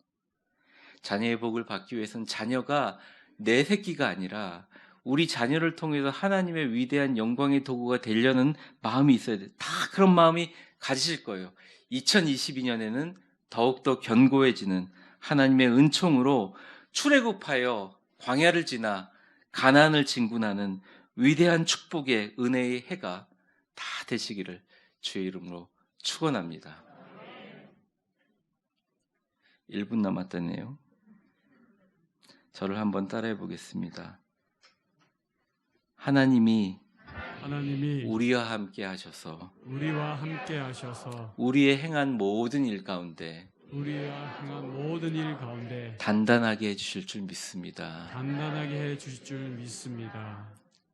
자녀의 복을 받기 위해서는 자녀가 내 새끼가 아니라 우리 자녀를 통해서 하나님의 위대한 영광의 도구가 되려는 마음이 있어야 돼요. 다 그런 마음이 가지실 거예요. 2022년에는 더욱더 견고해지는 하나님의 은총으로 출애굽하여 광야를 지나 가나안을 진군하는 위대한 축복의 은혜의 해가 다 되시기를 주의 이름으로 축원합니다. 1분 남았다네요. 저를 한번 따라해 보겠습니다. 하나님이 우리와 함께 하셔서 우리의 행한 모든 일 가운데 단단하게 해주실 줄 믿습니다.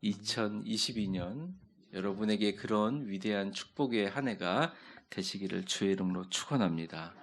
2022년 여러분에게 그런 위대한 축복의 한 해가 되시기를 주의 이름으로 축원합니다.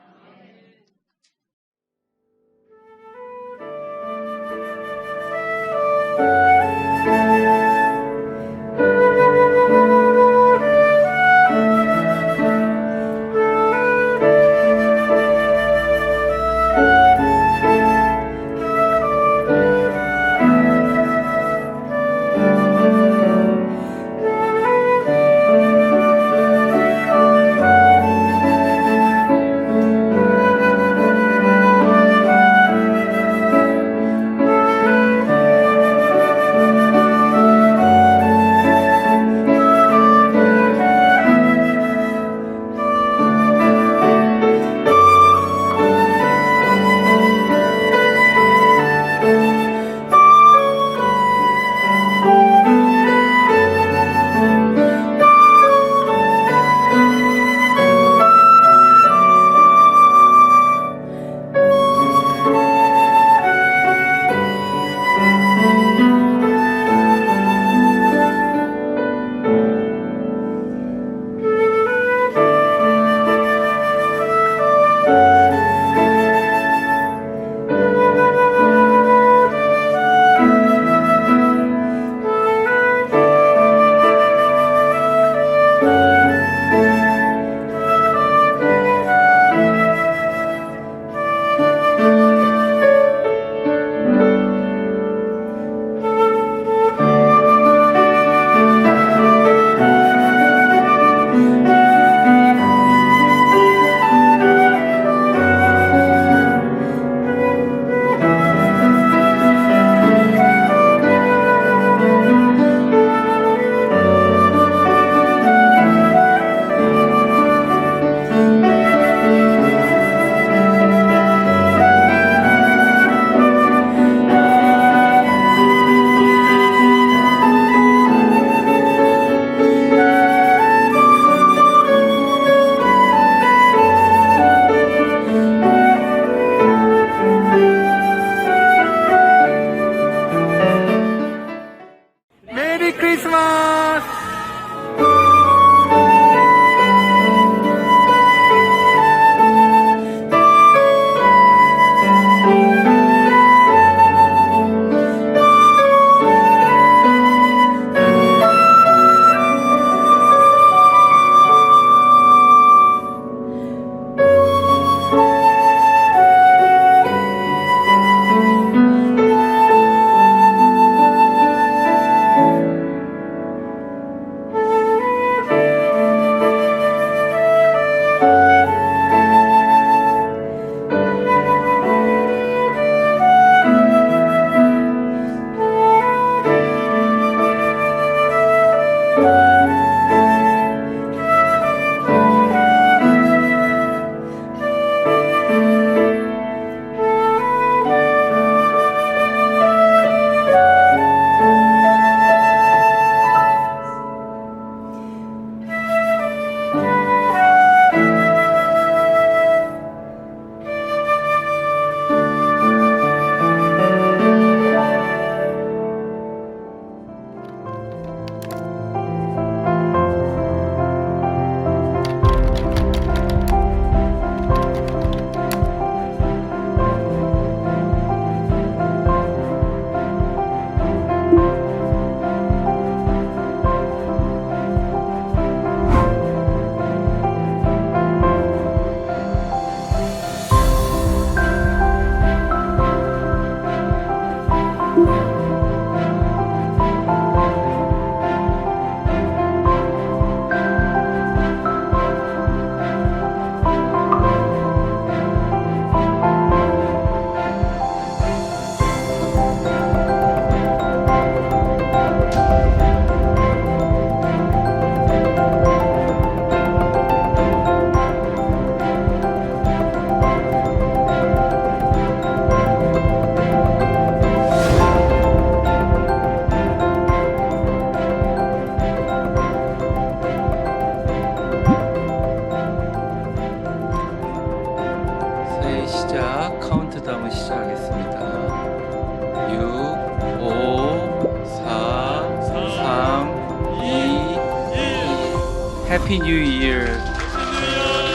해피 뉴 이어.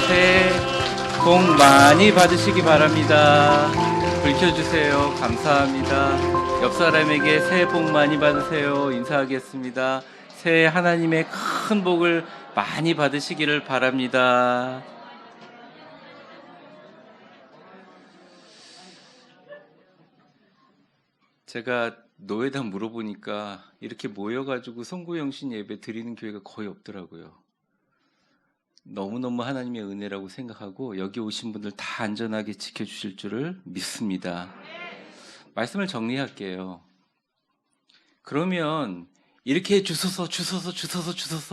새해 복 많이 받으시기 바랍니다. 불 켜주세요. 감사합니다. 옆 사람에게 새해 복 많이 받으세요. 인사하겠습니다. 새해 하나님의 큰 복을 많이 받으시기를 바랍니다. 제가 노회다 물어보니까 이렇게 모여가지고 성구영신 예배 드리는 교회가 거의 없더라고요. 너무너무 하나님의 은혜라고 생각하고 여기 오신 분들 다 안전하게 지켜주실 줄을 믿습니다. 말씀을 정리할게요. 그러면 이렇게 주소서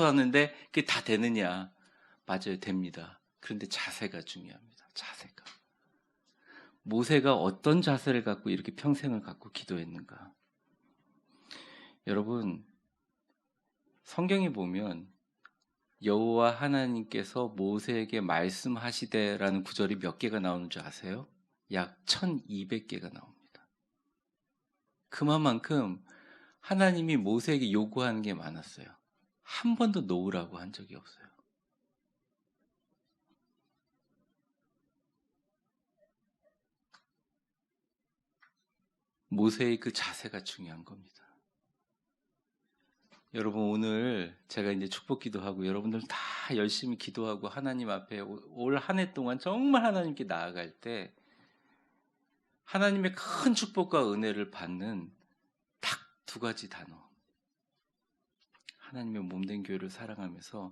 하는데 그게 다 되느냐? 맞아요, 됩니다. 그런데 자세가 중요합니다. 자세가. 모세가 어떤 자세를 갖고 이렇게 평생을 갖고 기도했는가? 여러분, 성경에 보면 여호와 하나님께서 모세에게 말씀하시되라는 구절이 몇 개가 나오는 줄 아세요? 약 1200개가 나옵니다. 그만큼 하나님이 모세에게 요구하는 게 많았어요. 한 번도 놓으라고 한 적이 없어요. 모세의 그 자세가 중요한 겁니다. 여러분, 오늘 제가 이제 축복 기도하고 여러분들 다 열심히 기도하고 하나님 앞에 올 한 해 동안 정말 하나님께 나아갈 때 하나님의 큰 축복과 은혜를 받는 딱 두 가지 단어. 하나님의 몸된 교회를 사랑하면서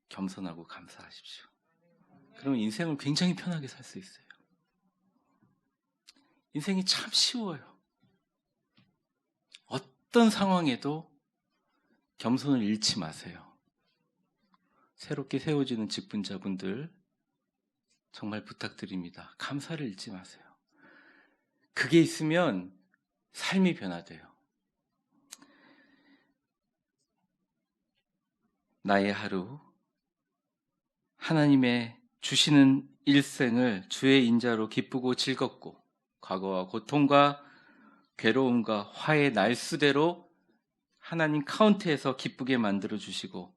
겸손하고 감사하십시오. 그러면 인생을 굉장히 편하게 살 수 있어요. 인생이 참 쉬워요. 어떤 상황에도 겸손을 잃지 마세요. 새롭게 세워지는 직분자분들 정말 부탁드립니다. 감사를 잃지 마세요. 그게 있으면 삶이 변화돼요. 나의 하루, 하나님의 주시는 일생을 주의 인자로 기쁘고 즐겁고 과거와 고통과 괴로움과 화의 날수대로 하나님 카운트에서 기쁘게 만들어 주시고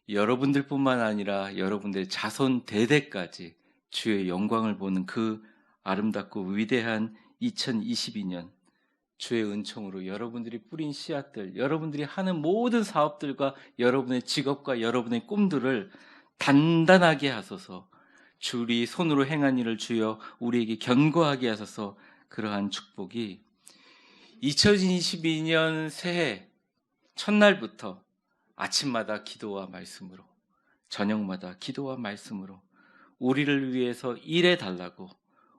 여러분들뿐만 아니라 여러분들의 자손 대대까지 주의 영광을 보는 그 아름답고 위대한 2022년 주의 은총으로 여러분들이 뿌린 씨앗들, 여러분들이 하는 모든 사업들과 여러분의 직업과 여러분의 꿈들을 단단하게 하소서. 주의 손으로 행한 일을 주여 우리에게 견고하게 하소서. 그러한 축복이 2022년 새해 첫날부터 아침마다 기도와 말씀으로, 저녁마다 기도와 말씀으로 우리를 위해서 일해달라고,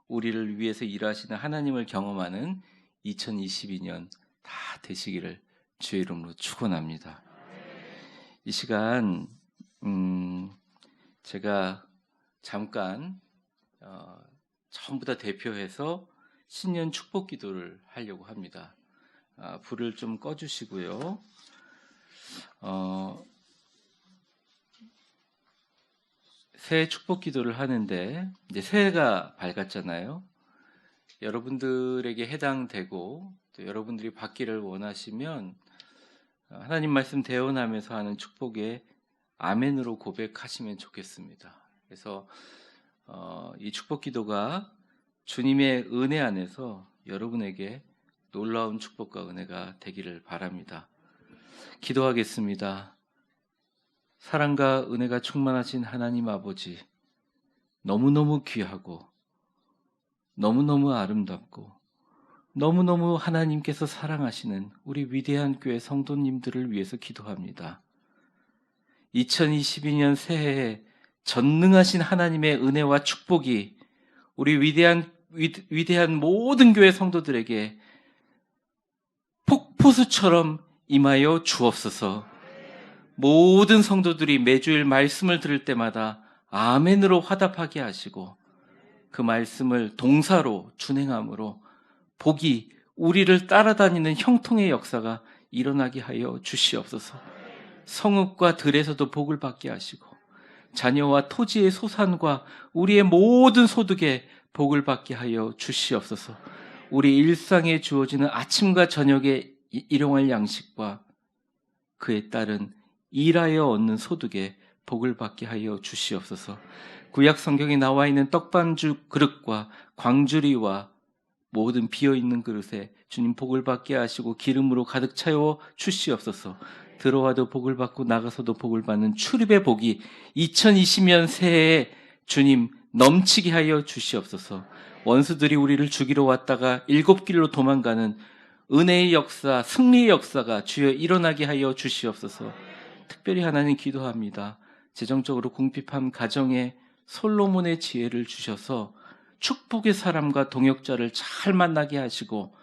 우리를 위해서 일하시는 하나님을 경험하는 2022년 다 되시기를 주의 이름으로 축원합니다. 이 시간 제가 잠깐 전부 다 대표해서 신년 축복 기도를 하려고 합니다. 불을 좀 꺼주시고요. 새해 축복 기도를 하는데 이제 새해가 밝았잖아요. 여러분들에게 해당되고 또 여러분들이 받기를 원하시면 하나님 말씀 대언하면서 하는 축복에 아멘으로 고백하시면 좋겠습니다. 그래서 이 축복 기도가 주님의 은혜 안에서 여러분에게 놀라운 축복과 은혜가 되기를 바랍니다. 기도하겠습니다. 사랑과 은혜가 충만하신 하나님 아버지, 너무너무 귀하고 너무너무 아름답고 너무너무 하나님께서 사랑하시는 우리 위대한 교회 성도님들을 위해서 기도합니다. 2022년 새해에 전능하신 하나님의 은혜와 축복이 우리 위대한 모든 교회 성도들에게 폭포수처럼 임하여 주옵소서. 모든 성도들이 매주일 말씀을 들을 때마다 아멘으로 화답하게 하시고 그 말씀을 동사로 준행함으로 복이 우리를 따라다니는 형통의 역사가 일어나게 하여 주시옵소서. 성읍과 들에서도 복을 받게 하시고 자녀와 토지의 소산과 우리의 모든 소득에 복을 받게 하여 주시옵소서. 우리 일상에 주어지는 아침과 저녁에 일용할 양식과 그에 따른 일하여 얻는 소득에 복을 받게 하여 주시옵소서. 구약 성경에 나와 있는 떡반죽 그릇과 광주리와 모든 비어있는 그릇에 주님 복을 받게 하시고 기름으로 가득 채워 주시옵소서. 들어와도 복을 받고 나가서도 복을 받는 출입의 복이 2020년 새해에 주님 넘치게 하여 주시옵소서. 원수들이 우리를 죽이러 왔다가 7길로 도망가는 은혜의 역사, 승리의 역사가 주여 일어나게 하여 주시옵소서. 특별히 하나님 기도합니다. 재정적으로 궁핍한 가정에 솔로몬의 지혜를 주셔서 축복의 사람과 동역자를 잘 만나게 하시고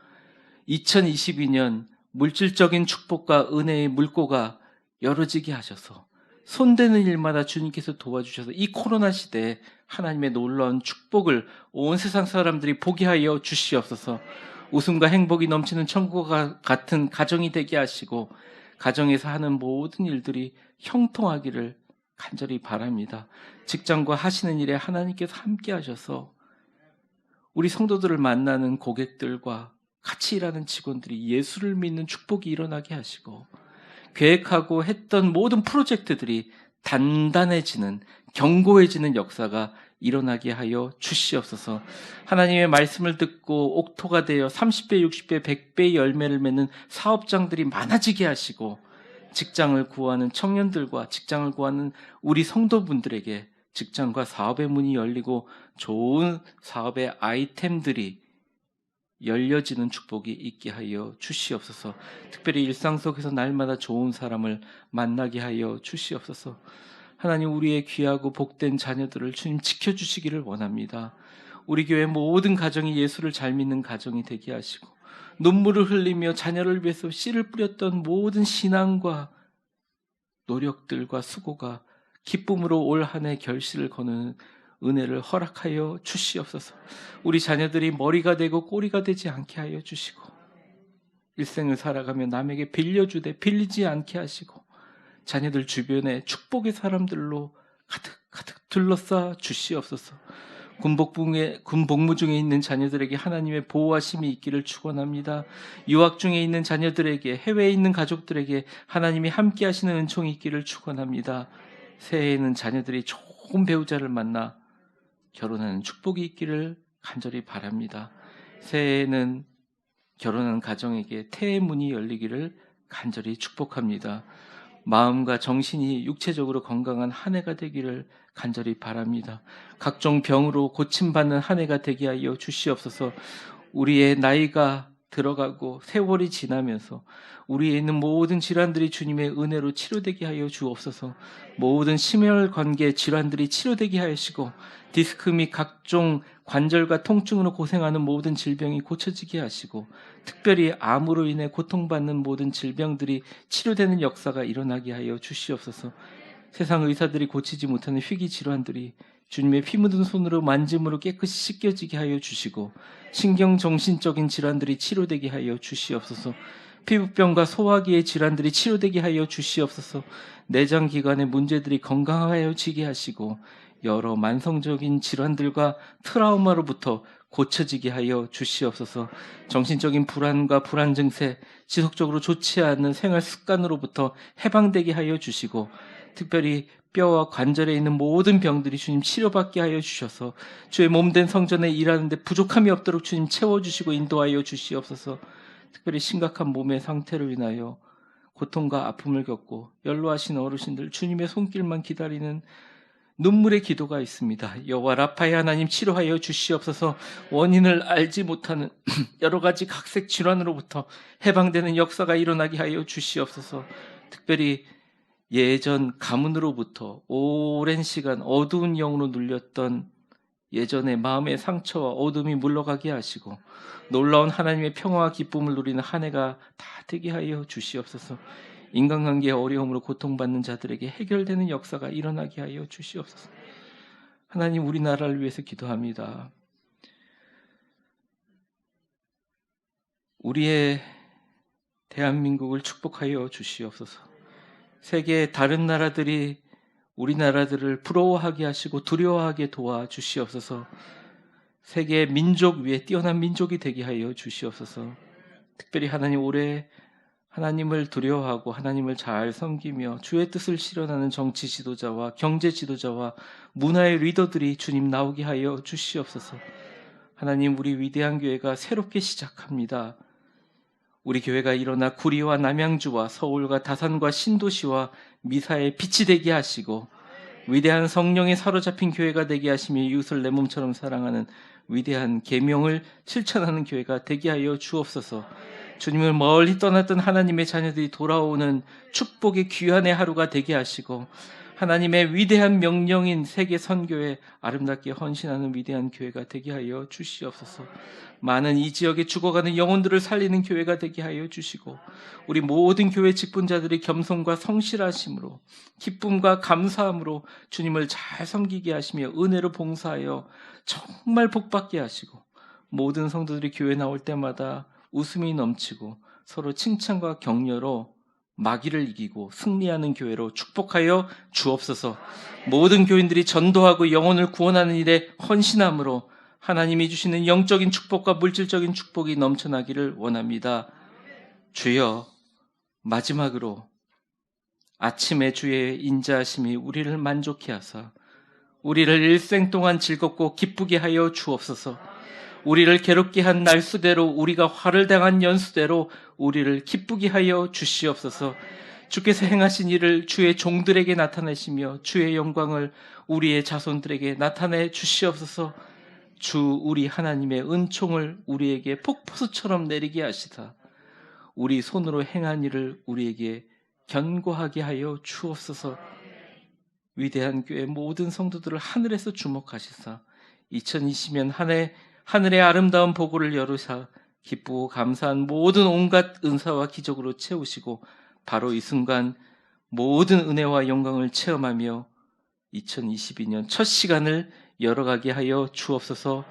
2022년 물질적인 축복과 은혜의 물고가 열어지게 하셔서 손대는 일마다 주님께서 도와주셔서 이 코로나 시대에 하나님의 놀라운 축복을 온 세상 사람들이 보게 하여 주시옵소서. 웃음과 행복이 넘치는 천국과 같은 가정이 되게 하시고 가정에서 하는 모든 일들이 형통하기를 간절히 바랍니다. 직장과 하시는 일에 하나님께서 함께 하셔서 우리 성도들을 만나는 고객들과 같이 일하는 직원들이 예수를 믿는 축복이 일어나게 하시고 계획하고 했던 모든 프로젝트들이 단단해지는 견고해지는 역사가 일어나게 하여 주시옵소서. 하나님의 말씀을 듣고 옥토가 되어 30배, 60배, 100배의 열매를 맺는 사업장들이 많아지게 하시고 직장을 구하는 청년들과 직장을 구하는 우리 성도분들에게 직장과 사업의 문이 열리고 좋은 사업의 아이템들이 열려지는 축복이 있게 하여 주시옵소서. 특별히 일상 속에서 날마다 좋은 사람을 만나게 하여 주시옵소서. 하나님, 우리의 귀하고 복된 자녀들을 주님 지켜주시기를 원합니다. 우리 교회 모든 가정이 예수를 잘 믿는 가정이 되게 하시고 눈물을 흘리며 자녀를 위해서 씨를 뿌렸던 모든 신앙과 노력들과 수고가 기쁨으로 올 한 해 결실을 거는 은혜를 허락하여 주시옵소서. 우리 자녀들이 머리가 되고 꼬리가 되지 않게 하여 주시고 일생을 살아가며 남에게 빌려주되 빌리지 않게 하시고 자녀들 주변에 축복의 사람들로 가득 둘러싸 주시옵소서. 군복무 중에 있는 자녀들에게 하나님의 보호하심이 있기를 축원합니다. 유학 중에 있는 자녀들에게, 해외에 있는 가족들에게 하나님이 함께 하시는 은총이 있기를 축원합니다. 새해에는 자녀들이 좋은 배우자를 만나 결혼하는 축복이 있기를 간절히 바랍니다. 새해에는 결혼하는 가정에게 태의 문이 열리기를 간절히 축복합니다. 마음과 정신이 육체적으로 건강한 한 해가 되기를 간절히 바랍니다. 각종 병으로 고침받는 한 해가 되게 하여 주시옵소서. 우리의 나이가 들어가고 세월이 지나면서 우리에 있는 모든 질환들이 주님의 은혜로 치료되게 하여 주옵소서. 모든 심혈관계 질환들이 치료되게 하시고 디스크 및 각종 관절과 통증으로 고생하는 모든 질병이 고쳐지게 하시고 특별히 암으로 인해 고통받는 모든 질병들이 치료되는 역사가 일어나게 하여 주시옵소서. 세상 의사들이 고치지 못하는 희귀 질환들이 주님의 피 묻은 손으로 만짐으로 깨끗이 씻겨지게 하여 주시고 신경정신적인 질환들이 치료되게 하여 주시옵소서. 피부병과 소화기의 질환들이 치료되게 하여 주시옵소서. 내장기관의 문제들이 건강하여지게 하시고 여러 만성적인 질환들과 트라우마로부터 고쳐지게 하여 주시옵소서. 정신적인 불안과 불안 증세, 지속적으로 좋지 않은 생활 습관으로부터 해방되게 하여 주시고 특별히 뼈와 관절에 있는 모든 병들이 주님 치료받게 하여 주셔서 주의 몸된 성전에 일하는데 부족함이 없도록 주님 채워주시고 인도하여 주시옵소서. 특별히 심각한 몸의 상태로 인하여 고통과 아픔을 겪고 연로하신 어르신들 주님의 손길만 기다리는 눈물의 기도가 있습니다. 여호와 라파의 하나님 치료하여 주시옵소서. 원인을 알지 못하는 여러 가지 각색 질환으로부터 해방되는 역사가 일어나게 하여 주시옵소서. 특별히 예전 가문으로부터 오랜 시간 어두운 영으로 눌렸던 예전의 마음의 상처와 어둠이 물러가게 하시고 놀라운 하나님의 평화와 기쁨을 누리는 한 해가 다 되게 하여 주시옵소서. 인간관계의 어려움으로 고통받는 자들에게 해결되는 역사가 일어나게 하여 주시옵소서. 하나님, 우리나라를 위해서 기도합니다. 우리의 대한민국을 축복하여 주시옵소서. 세계의 다른 나라들이 우리나라들을 부러워하게 하시고 두려워하게 도와주시옵소서. 세계의 민족 위에 뛰어난 민족이 되게 하여 주시옵소서. 특별히 하나님, 올해 하나님을 두려워하고 하나님을 잘 섬기며 주의 뜻을 실현하는 정치 지도자와 경제 지도자와 문화의 리더들이 주님 나오게 하여 주시옵소서. 하나님, 우리 위대한 교회가 새롭게 시작합니다. 우리 교회가 일어나 구리와 남양주와 서울과 다산과 신도시와 미사의 빛이 되게 하시고 위대한 성령에 사로잡힌 교회가 되게 하시며 이웃을 내 몸처럼 사랑하는 위대한 계명을 실천하는 교회가 되게 하여 주옵소서. 주님을 멀리 떠났던 하나님의 자녀들이 돌아오는 축복의 귀한 하루가 되게 하시고 하나님의 위대한 명령인 세계 선교에 아름답게 헌신하는 위대한 교회가 되게 하여 주시옵소서. 많은 이 지역에 죽어가는 영혼들을 살리는 교회가 되게 하여 주시고 우리 모든 교회 직분자들이 겸손과 성실하심으로 기쁨과 감사함으로 주님을 잘 섬기게 하시며 은혜로 봉사하여 정말 복받게 하시고 모든 성도들이 교회 나올 때마다 웃음이 넘치고 서로 칭찬과 격려로 마귀를 이기고 승리하는 교회로 축복하여 주옵소서. 모든 교인들이 전도하고 영혼을 구원하는 일에 헌신함으로 하나님이 주시는 영적인 축복과 물질적인 축복이 넘쳐나기를 원합니다. 주여, 마지막으로 아침에 주의 인자하심이 우리를 만족케 하사 우리를 일생 동안 즐겁고 기쁘게 하여 주옵소서. 우리를 괴롭게 한 날수대로 우리가 화를 당한 연수대로 우리를 기쁘게 하여 주시옵소서. 주께서 행하신 일을 주의 종들에게 나타내시며 주의 영광을 우리의 자손들에게 나타내 주시옵소서. 주 우리 하나님의 은총을 우리에게 폭포수처럼 내리게 하시사 우리 손으로 행한 일을 우리에게 견고하게 하여 주옵소서. 위대한 교회 모든 성도들을 하늘에서 주목하시사 2020년 한 해 하늘의 아름다운 보고를 열으사 기쁘고 감사한 모든 온갖 은사와 기적으로 채우시고 바로 이 순간 모든 은혜와 영광을 체험하며 2022년 첫 시간을 열어가게 하여 주옵소서.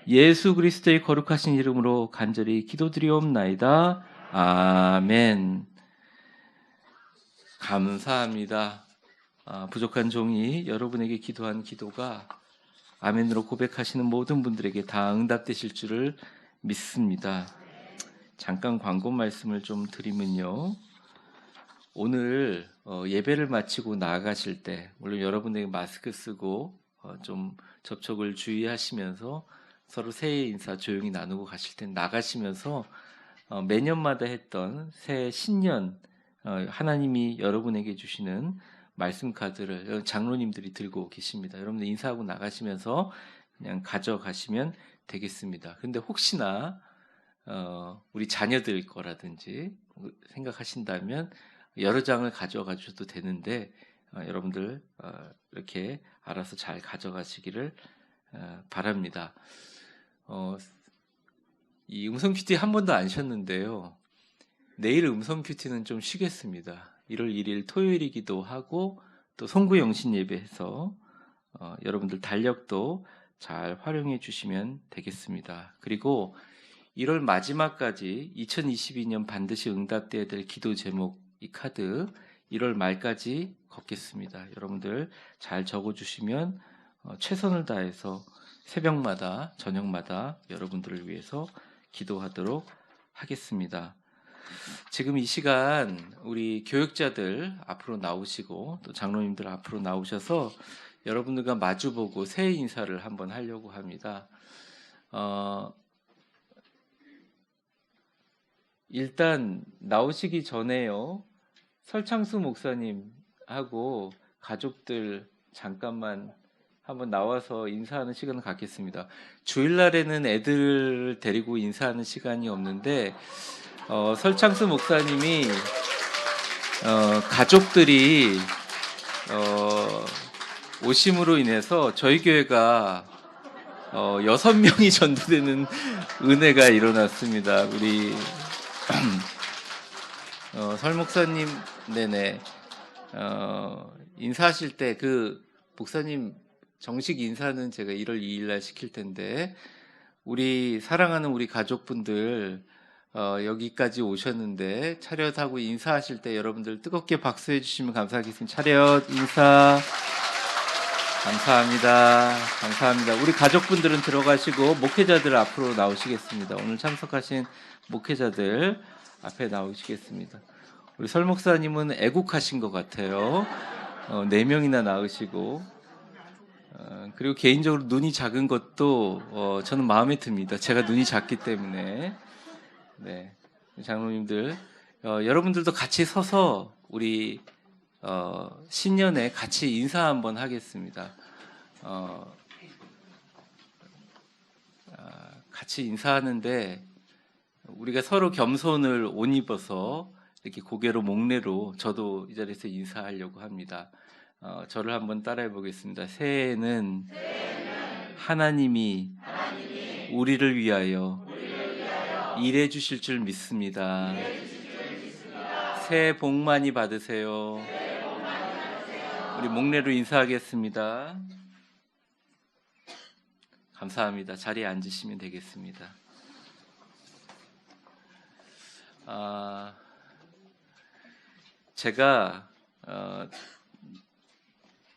예수 그리스도의 거룩하신 이름으로 간절히 기도드리옵나이다. 아멘. 감사합니다. 부족한 종이 여러분에게 기도한 기도가 아멘으로 고백하시는 모든 분들에게 다 응답되실 줄을 믿습니다. 잠깐 광고 말씀을 좀 드리면요. 오늘 예배를 마치고 나가실 때 물론 여러분에게 마스크 쓰고 좀 접촉을 주의하시면서 서로 새해 인사 조용히 나누고 가실 때 나가시면서 매년마다 했던 새해 신년 하나님이 여러분에게 주시는 말씀 카드를 장로님들이 들고 계십니다. 여러분들 인사하고 나가시면서 그냥 가져가시면 되겠습니다. 근데 혹시나 우리 자녀들 거라든지 생각하신다면 여러 장을 가져가 주셔도 되는데 여러분들 이렇게 알아서 잘 가져가시기를 바랍니다. 이 음성 큐티 한 번도 안 쉬었는데요. 내일 음성 큐티는 좀 쉬겠습니다. 1월 1일 토요일이기도 하고 또 송구 영신 예배에서 여러분들 달력도 잘 활용해 주시면 되겠습니다. 그리고 1월 마지막까지 2022년 반드시 응답돼야 될 기도 제목 이 카드 1월 말까지 걷겠습니다. 여러분들 잘 적어주시면 최선을 다해서 새벽마다 저녁마다 여러분들을 위해서 기도하도록 하겠습니다. 지금 이 시간 우리 교육자들 앞으로 나오시고 또 장로님들 앞으로 나오셔서 여러분들과 마주보고 새해 인사를 한번 하려고 합니다. 일단 나오시기 전에요. 설창수 목사님하고 가족들 잠깐만 한번 나와서 인사하는 시간을 갖겠습니다. 주일날에는 애들을 데리고 인사하는 시간이 없는데 설창수 목사님이 가족들이 오심으로 인해서 저희 교회가 6명이 전도되는 은혜가 일어났습니다. 우리 설 목사님 네네 인사하실 때 그 목사님 정식 인사는 제가 1월 2일 날 시킬 텐데 우리 사랑하는 우리 가족분들 여기까지 오셨는데 차렷하고 인사하실 때 여러분들 뜨겁게 박수해 주시면 감사하겠습니다. 차렷 인사 감사합니다. 감사합니다. 우리 가족분들은 들어가시고 목회자들 앞으로 나오시겠습니다. 오늘 참석하신 목회자들 앞에 나오시겠습니다. 우리 설 목사님은 애국하신 것 같아요. 4명이나 낳으시고, 그리고 개인적으로 눈이 작은 것도 저는 마음에 듭니다. 제가 눈이 작기 때문에. 네, 장로님들, 여러분들도 같이 서서 우리 신년에 같이 인사 한번 하겠습니다. 같이 인사하는데 우리가 서로 겸손을 옷 입어서 이렇게 고개로 목례로 저도 이 자리에서 인사하려고 합니다. 저를 한번 따라해 보겠습니다. 새해에는 하나님이 우리를 위하여 일해 주실 줄 믿습니다. 새해 복 많이 받으세요. 우리 목례로 인사하겠습니다. 감사합니다. 자리에 앉으시면 되겠습니다. 제가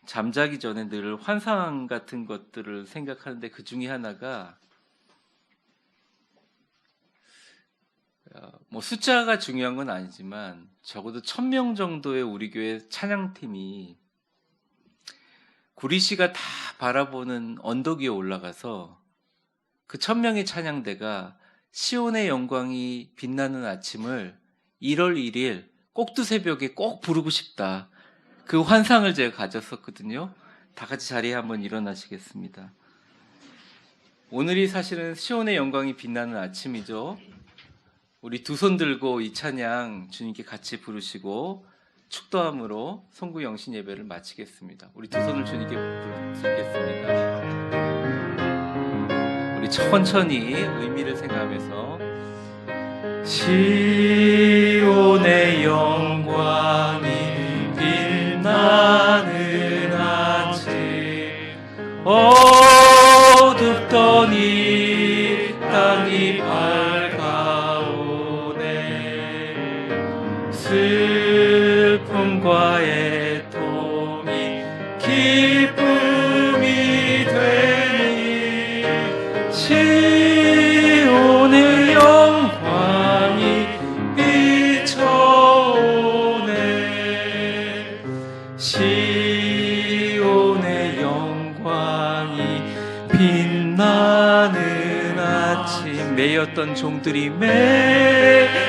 잠자기 전에 늘 환상 같은 것들을 생각하는데 그 중에 하나가 뭐 숫자가 중요한 건 아니지만 적어도 1000명 정도의 우리 교회 찬양팀이 구리시가 다 바라보는 언덕 위에 올라가서 그 1000명의 찬양대가 시온의 영광이 빛나는 아침을 1월 1일 꼭두새벽에 꼭 부르고 싶다. 그 환상을 제가 가졌었거든요. 다 같이 자리에 한번 일어나시겠습니다. 오늘이 사실은 시온의 영광이 빛나는 아침이죠. 우리 두 손 들고 이 찬양 주님께 같이 부르시고 축도함으로 송구 영신 예배를 마치겠습니다. 우리 두 손을 주님께 부르겠습니다. 우리 천천히 의미를 생각하면서 시온의 영광이 빛나는 아침 어둡던 이 땅이 밝아오네 슬픔과 애통이 기쁨이 되니 시온의 영광이 비춰오네 시온의 영광이 빛나는 아침 매였던 종들이 매였던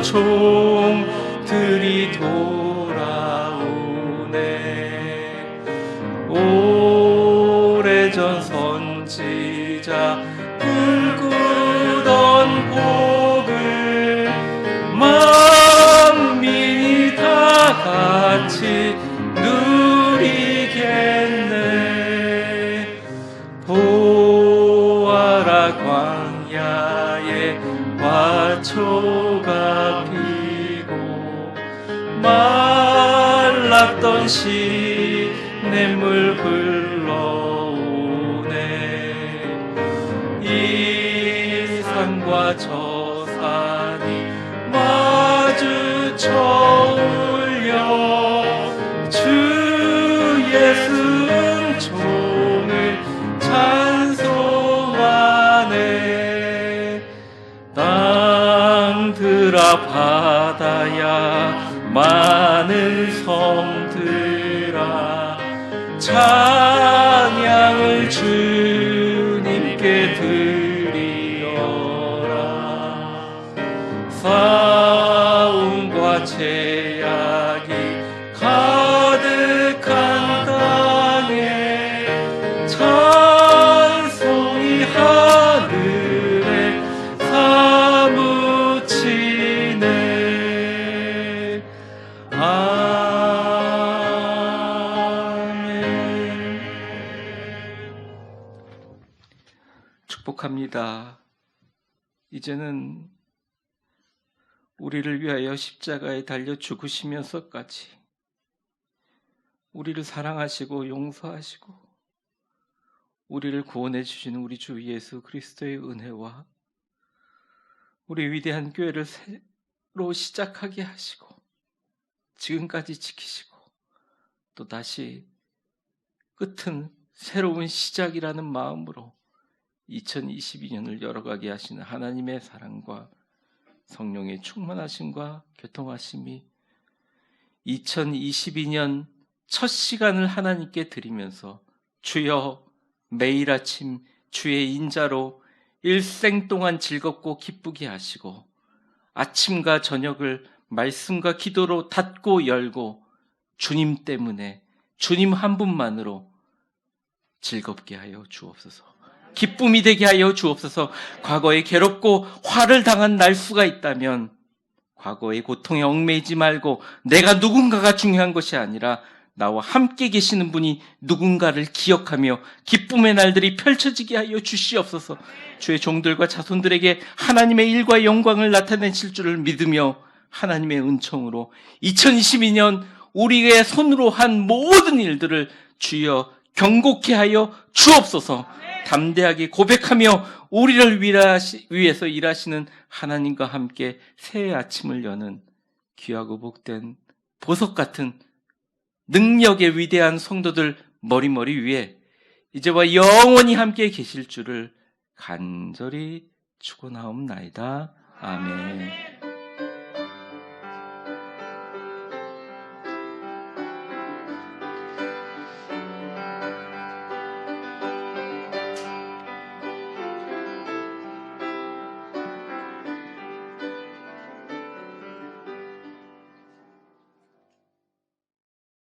종들이 돌아오네 오래전 선지자 꿈꾸던 복을 만민이 다 같이 누리겠네 보아라 광야에 화초가 피고 말랐던 시냇물 흘러오네 이 산과 저 산이 마주쳐 울려 주 예수 은총을 찬송하네 땅들아 바다야 많은 성들아 찬양을 주님께 드리어라 싸움과 제약이 가득한 땅에 찬송이 하늘에 사무치네 아멘. 축복합니다. 이제는 우리를 위하여 십자가에 달려 죽으시면서까지 우리를 사랑하시고 용서하시고 우리를 구원해 주시는 우리 주 예수 그리스도의 은혜와 우리 위대한 교회를 새로 시작하게 하시고 지금까지 지키시고 또 다시 끝은 새로운 시작이라는 마음으로 2022년을 열어가게 하시는 하나님의 사랑과 성령의 충만하심과 교통하심이 2022년 첫 시간을 하나님께 드리면서 주여 매일 아침 주의 인자로 일생 동안 즐겁고 기쁘게 하시고 아침과 저녁을 말씀과 기도로 닫고 열고 주님 때문에 주님 한 분만으로 즐겁게 하여 주옵소서. 기쁨이 되게 하여 주옵소서. 과거에 괴롭고 화를 당한 날수가 있다면 과거의 고통에 얽매이지 말고 내가 누군가가 중요한 것이 아니라 나와 함께 계시는 분이 누군가를 기억하며 기쁨의 날들이 펼쳐지게 하여 주시옵소서. 주의 종들과 자손들에게 하나님의 일과 영광을 나타내실 줄을 믿으며 하나님의 은총으로 2022년 우리의 손으로 한 모든 일들을 주여 경고케 하여 주옵소서. 담대하게 고백하며 우리를 위해서 일하시는 하나님과 함께 새해 아침을 여는 귀하고 복된 보석 같은 능력의 위대한 성도들 머리머리 위에 이제와 영원히 함께 계실 줄을 간절히 축원하옵나이다. 아멘.